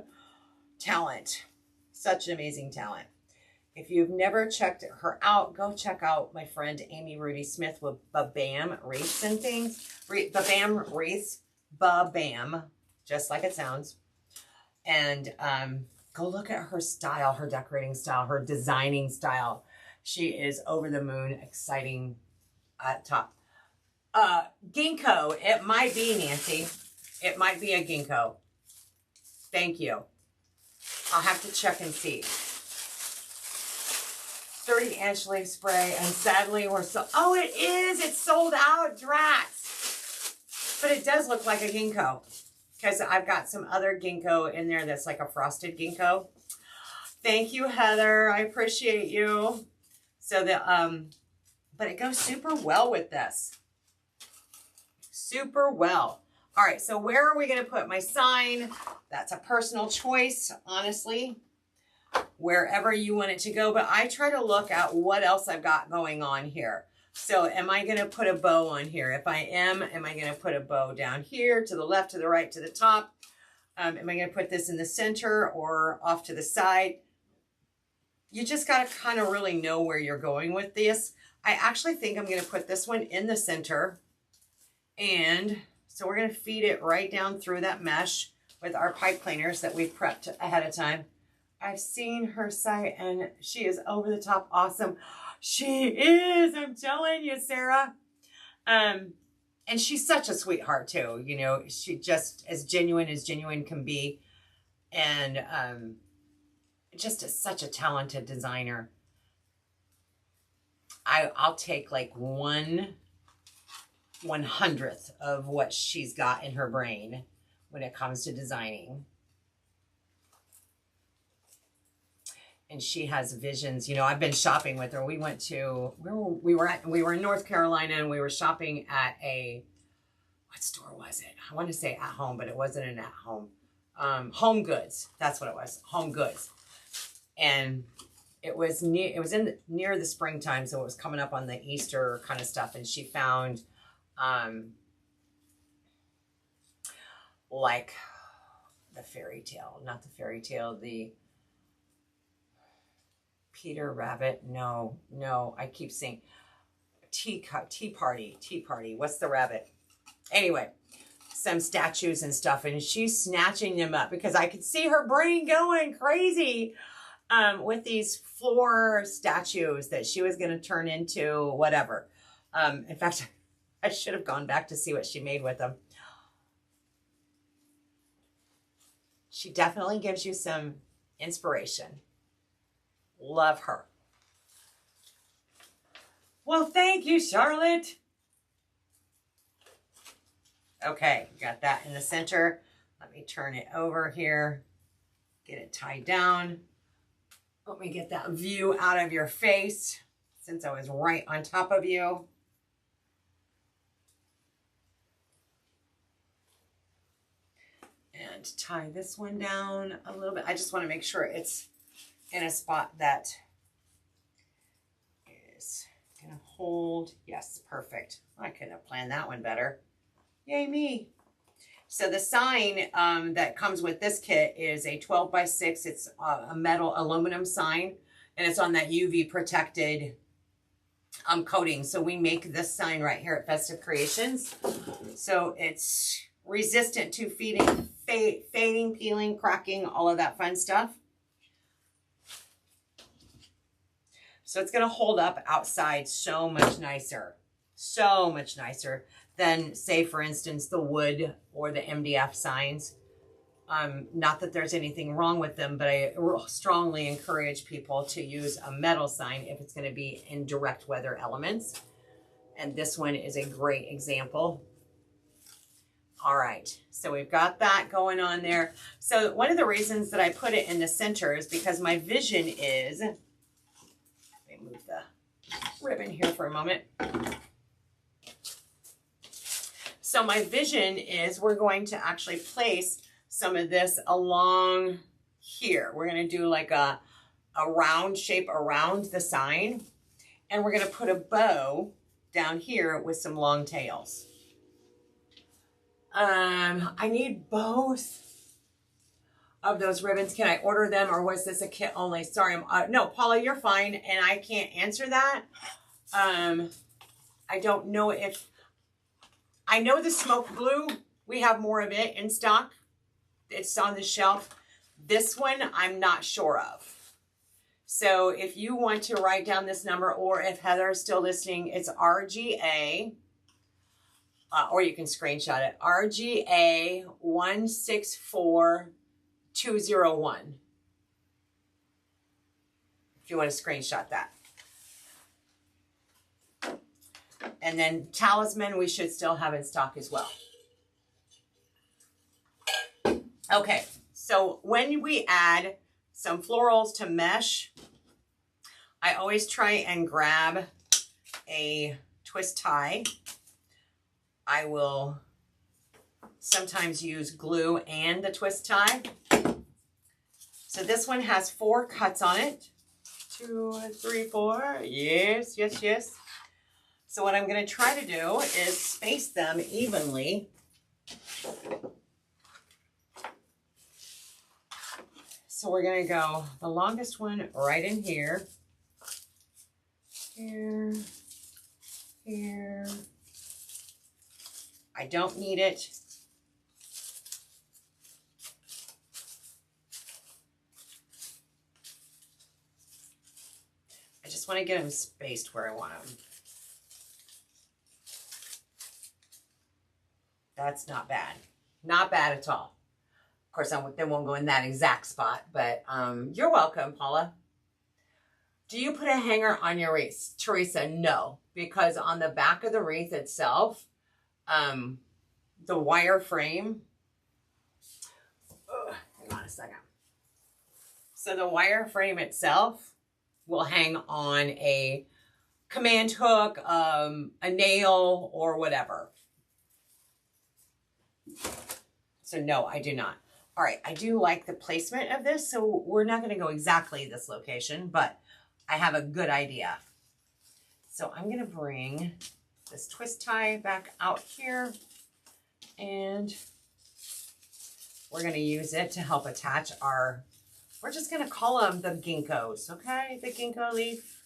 talent. Such an amazing talent. If you've never checked her out, go check out my friend Amy Rudy Smith with Ba-Bam Wreaths and things. Ba-Bam Wreaths. Ba-Bam. Just like it sounds. And go look at her style, her decorating style, her designing style. She is over the moon, exciting at top. Ginkgo, it might be, Nancy. It might be a ginkgo. Thank you. I'll have to check and see. 30-inch leaf spray, and sadly we're so, oh, it is, it's sold out, drats. But it does look like a ginkgo, because I've got some other ginkgo in there that's like a frosted ginkgo. Thank you, Heather, I appreciate you. So but it goes super well with this. Super well. All right, so where are we going to put my sign? That's a personal choice, honestly. Wherever you want it to go, but I try to look at what else I've got going on here. So am I going to put a bow on here? If I am I going to put a bow down here, to the left, to the right, to the top? Am I going to put this in the center or off to the side? You just got to kind of really know where you're going with this. I actually think I'm going to put this one in the center. And so we're going to feed it right down through that mesh with our pipe cleaners that we've prepped ahead of time. I've seen her site and she is over the top awesome. She is, I'm telling you, Sarah. And she's such a sweetheart too. You know, she just as genuine can be. And just such a talented designer. I'll take like 1/100th of what she's got in her brain when it comes to designing. And she has visions. You know, I've been shopping with her. We went to, we were in North Carolina, and we were shopping at what store was it? I want to say At Home, but it wasn't an At Home. Home Goods. That's what it was. Home Goods. And it was near the springtime, so it was coming up on the Easter kind of stuff. And she found like the fairy tale, not the fairy tale, the Peter Rabbit. No, I keep saying tea party. What's the rabbit? Anyway, some statues and stuff, and she's snatching them up because I could see her brain going crazy with these floor statues that she was going to turn into whatever. In fact, I should have gone back to see what she made with them. She definitely gives you some inspiration. Love her. Well, thank you, Charlotte. Okay, got that in the center. Let me turn it over here. Get it tied down. Let me get that view out of your face since I was right on top of you. And tie this one down a little bit. I just want to make sure it's in a spot that is going to hold. Yes, perfect. I couldn't have planned that one better. Yay me. So the sign that comes with this kit is a 12 by 6. It's a metal aluminum sign, and it's on that UV protected coating. So we make this sign right here at Festive Creations. So it's resistant to fading, peeling, cracking, all of that fun stuff. So it's going to hold up outside so much nicer than, say, for instance, the wood or the MDF signs. Not that there's anything wrong with them, but I strongly encourage people to use a metal sign if it's going to be in direct weather elements. And this one is a great example. All right, so we've got that going on there. So one of the reasons that I put it in the center is because my vision is, let me move the ribbon here for a moment. So my vision is we're going to actually place some of this along here. We're going to do like a round shape around the sign. And we're going to put a bow down here with some long tails. I need both of those ribbons. Can I order them, or was this a kit only? Sorry, no, Paula, you're fine, and I can't answer that. I don't know if, I know the smoke blue, we have more of it in stock. It's on the shelf. This one, I'm not sure of. So if you want to write down this number, or if Heather is still listening, it's RGA, or you can screenshot it, RGA 164201. If you want to screenshot that. And then talisman, we should still have in stock as well. Okay, so when we add some florals to mesh, I always try and grab a twist tie. I will sometimes use glue and the twist tie. So this one has 4 cuts on it. 2, 3, 4. Yes, yes, yes. So what I'm going to try to do is space them evenly. So we're going to go the longest one right in here. Here. Here. I don't need it. I just want to get them spaced where I want them. That's not bad. Not bad at all. Of course, they won't go in that exact spot, but you're welcome, Paula. Do you put a hanger on your wreath? Teresa, no, because on the back of the wreath itself, the wire frame, hang on a second. So the wire frame itself will hang on a command hook, a nail, or whatever. So no, I do not. All right, I do like the placement of this, so we're not going to go exactly this location, but I have a good idea. So I'm going to bring this twist tie back out here, and we're going to use it to help attach our, we're just going to call them the ginkgos, okay? The ginkgo leaf,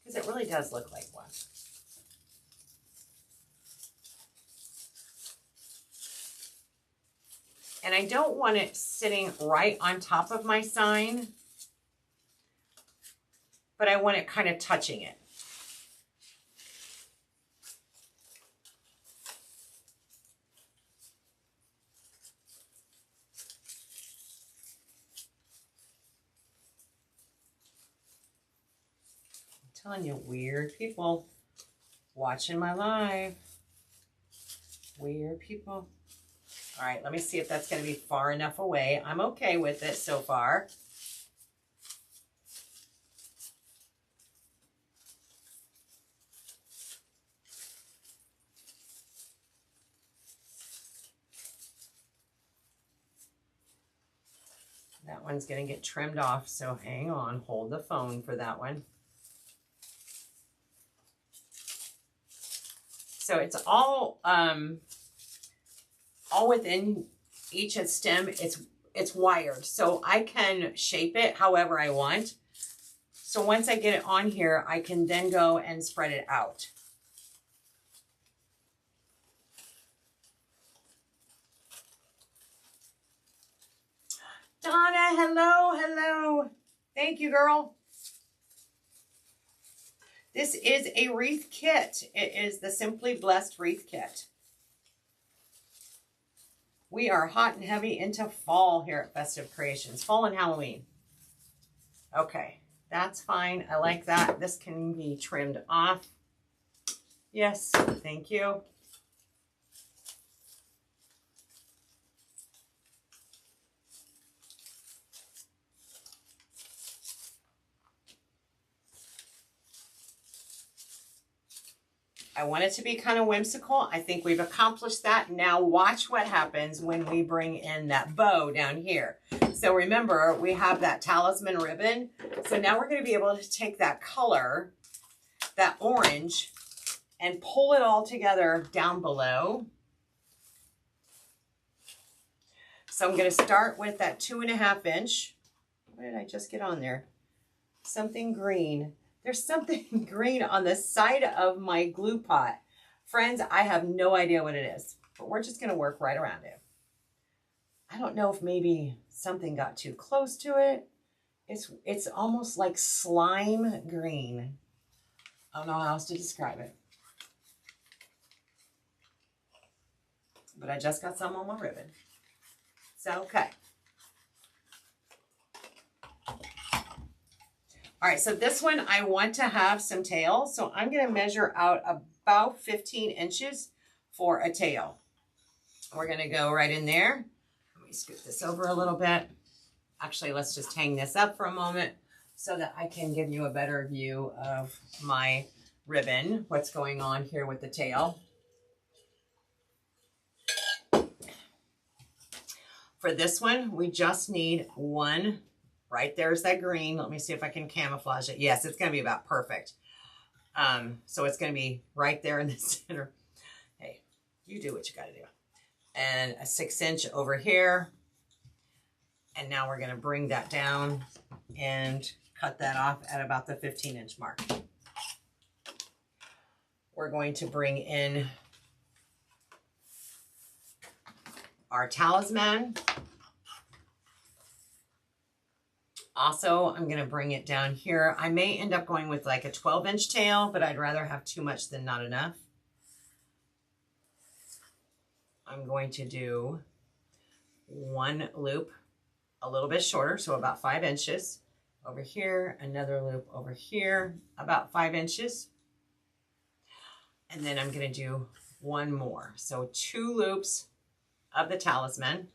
because it really does look like one. And I don't want it sitting right on top of my sign, but I want it kind of touching it. I'm telling you, weird people watching my live. Weird people. All right, let me see if that's going to be far enough away. I'm okay with it so far. That one's going to get trimmed off, so hang on. Hold the phone for that one. So it's all within each stem. It's wired, so I can shape it however I want. So once I get it on here, I can then go and spread it out. Donna, hello, hello. Thank you, girl. This is a wreath kit. It is the Simply Blessed wreath kit. We are hot and heavy into fall here at Festive Creations. Fall and Halloween. Okay, that's fine. I like that. This can be trimmed off. Yes, thank you. I want it to be kind of whimsical. I think we've accomplished that. Now watch what happens when we bring in that bow down here. So remember, we have that talisman ribbon. So now we're going to be able to take that color, that orange, and pull it all together down below. So I'm going to start with that 2.5 inch. What did I just get on there? Something green. There's something green on the side of my glue pot. Friends, I have no idea what it is, but we're just going to work right around it. I don't know if maybe something got too close to it. It's almost like slime green. I don't know how else to describe it. But I just got some on my ribbon. So, okay. All right, so this one, I want to have some tail. So I'm going to measure out about 15 inches for a tail. We're going to go right in there. Let me scoot this over a little bit. Actually, let's just hang this up for a moment so that I can give you a better view of my ribbon, what's going on here with the tail. For this one, we just need one. Right there's that green. Let me see if I can camouflage it. Yes, it's going to be about perfect. So it's going to be right there in the center. Hey, you do what you got to do. And a 6 inch over here. And now we're going to bring that down and cut that off at about the 15 inch mark. We're going to bring in our talisman. Also, I'm going to bring it down here. I may end up going with like a 12 inch tail, but I'd rather have too much than not enough. I'm going to do one loop a little bit shorter, so about 5 inches. Over here, another loop over here, about 5 inches. And then I'm going to do one more. So 2 loops of the talisman.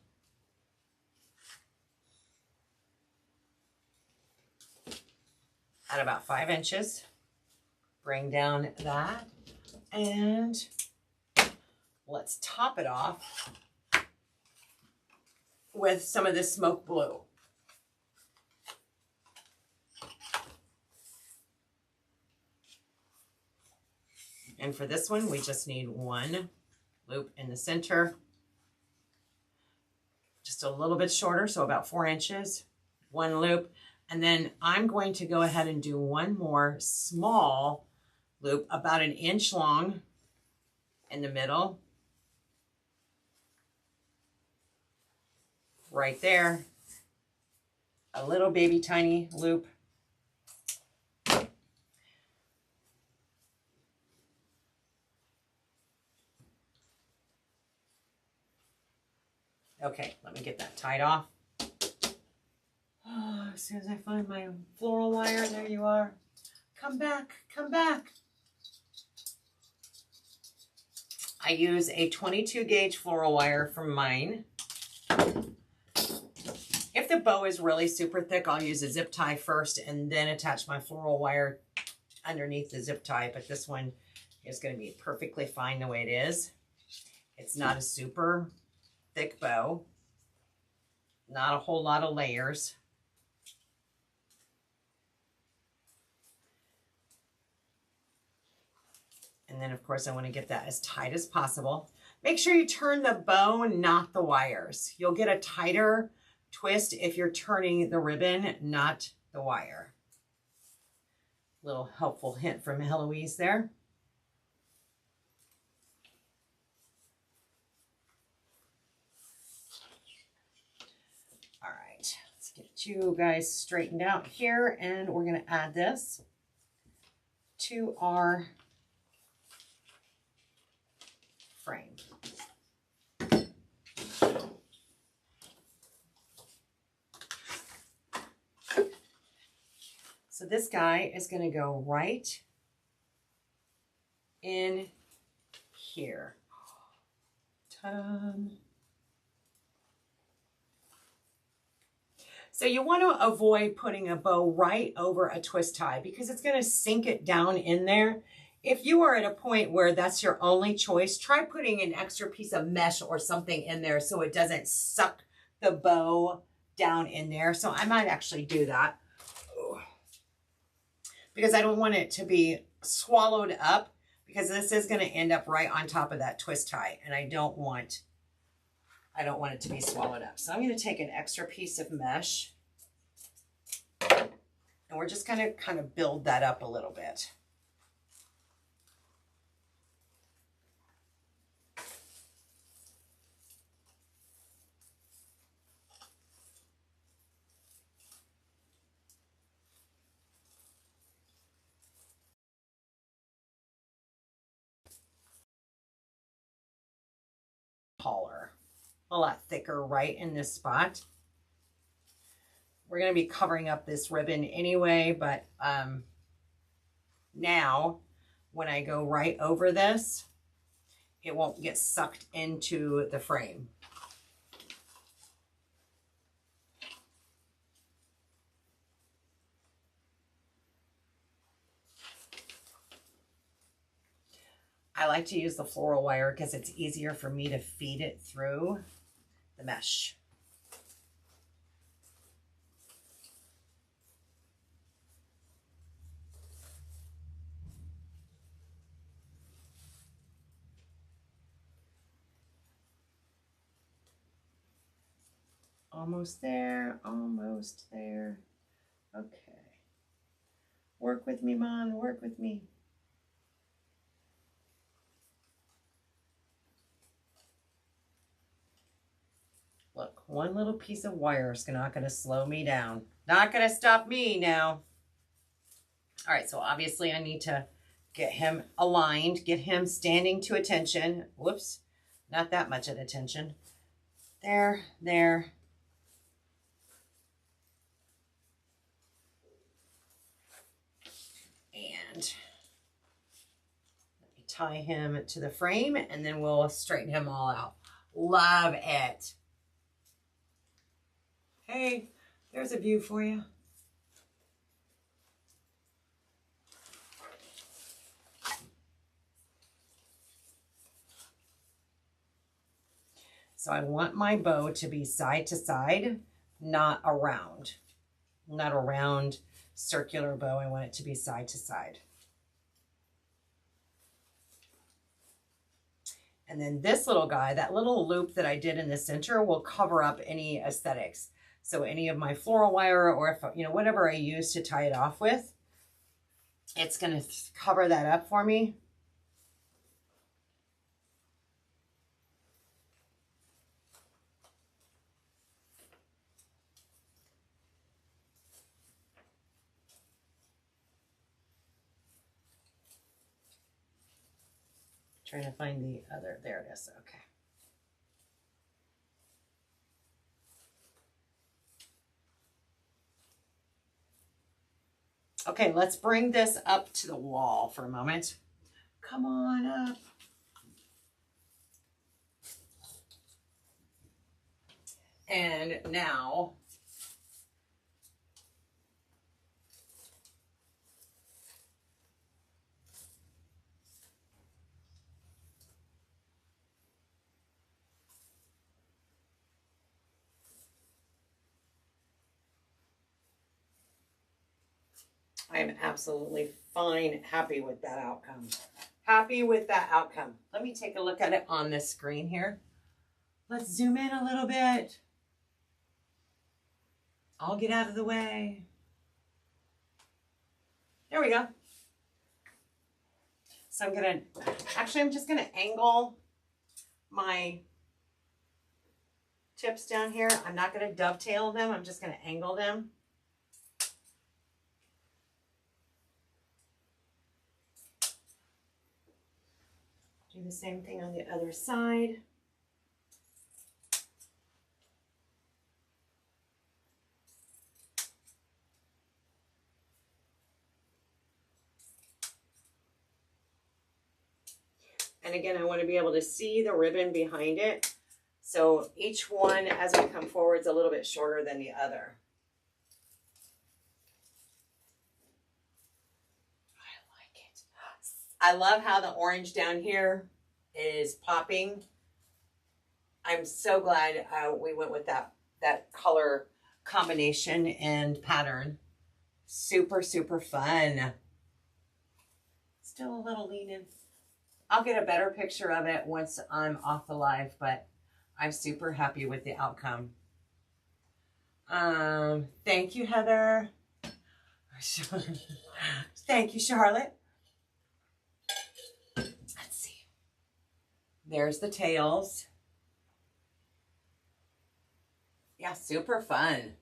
At about 5 inches. Bring down that. And let's top it off with some of this smoke blue. And for this one, we just need one loop in the center. Just a little bit shorter, so about 4 inches. One loop. And then I'm going to go ahead and do one more small loop, about 1 inch long in the middle. right there. A little baby tiny loop. Okay, let me get that tied off. Oh, as soon as I find my floral wire, there you are. Come back, come back. I use a 22 gauge floral wire from mine. If the bow is really super thick, I'll use a zip tie first and then attach my floral wire underneath the zip tie. But this one is going to be perfectly fine the way it is. It's not a super thick bow. Not a whole lot of layers. And then, of course, I want to get that as tight as possible. Make sure you turn the bow, not the wires. You'll get a tighter twist if you're turning the ribbon, not the wire. Little helpful hint from Heloise there. All right, let's get you guys straightened out here, and we're going to add this to our frame. So this guy is going to go right in here. Ta-da! So you want to avoid putting a bow right over a twist tie because it's going to sink it down in there. If you are at a point where that's your only choice, try putting an extra piece of mesh or something in there so it doesn't suck the bow down in there. So I might actually do that because I don't want it to be swallowed up, because this is going to end up right on top of that twist tie, and I don't want it to be swallowed up. So I'm going to take an extra piece of mesh, and we're just going to kind of build that up a little bit. Taller, a lot thicker right in this spot. We're going to be covering up this ribbon anyway, but now when I go right over this, it won't get sucked into the frame. I like to use the floral wire because it's easier for me to feed it through the mesh. Almost there, almost there. Okay. Work with me, Mom, work with me. Look, one little piece of wire is not going to slow me down. Not going to stop me now. All right, so obviously I need to get him aligned, get him standing to attention. Whoops, not that much at attention. There, there. And let me tie him to the frame, and then we'll straighten him all out. Love it. Hey, there's a view for you. So I want my bow to be side to side, not a round circular bow. I want it to be side to side. And then this little guy, that little loop that I did in the center, will cover up any aesthetics. So any of my floral wire, or if, you know, whatever I use to tie it off with, it's going to cover that up for me. Trying to find the other, there it is, okay. Okay, let's bring this up to the wall for a moment. Come on up. And now, I am absolutely fine, happy with that outcome. Happy with that outcome. Let me take a look at it on this screen here. Let's zoom in a little bit. I'll get out of the way. There we go. So I'm just gonna angle my tips down here. I'm not gonna dovetail them. I'm just gonna angle them. Do the same thing on the other side. And again, I want to be able to see the ribbon behind it. So each one, as we come forward, is a little bit shorter than the other. I like it. I love how the orange down here is popping. I'm so glad we went with that color combination and pattern. Super, super fun. Still a little leaning. I'll get a better picture of it once I'm off the live, but I'm super happy with the outcome. Thank you, Heather. Thank you, Charlotte. Let's see. There's the tails. Yeah, super fun.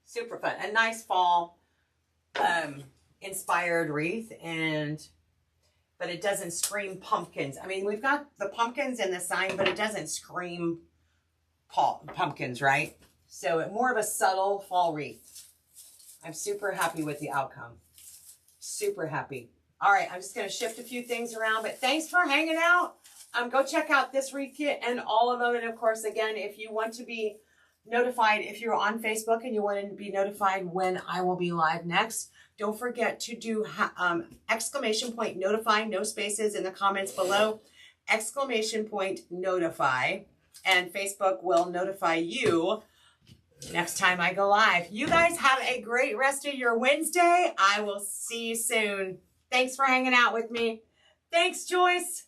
Super fun. A nice fall inspired wreath, but it doesn't scream pumpkins. I mean, we've got the pumpkins in the sign, but it doesn't scream pumpkins, right? So more of a subtle fall wreath. I'm super happy with the outcome. Super happy. All right, I'm just going to shift a few things around, but thanks for hanging out. Go check out this wreath kit and all of them. And of course, again, if you want to be notified, if you're on Facebook and you want to be notified when I will be live next, don't forget to do exclamation point notify, no spaces in the comments below, exclamation point notify, and Facebook will notify you next time I go live. You guys have a great rest of your Wednesday. I will see you soon. Thanks for hanging out with me. Thanks, Joyce.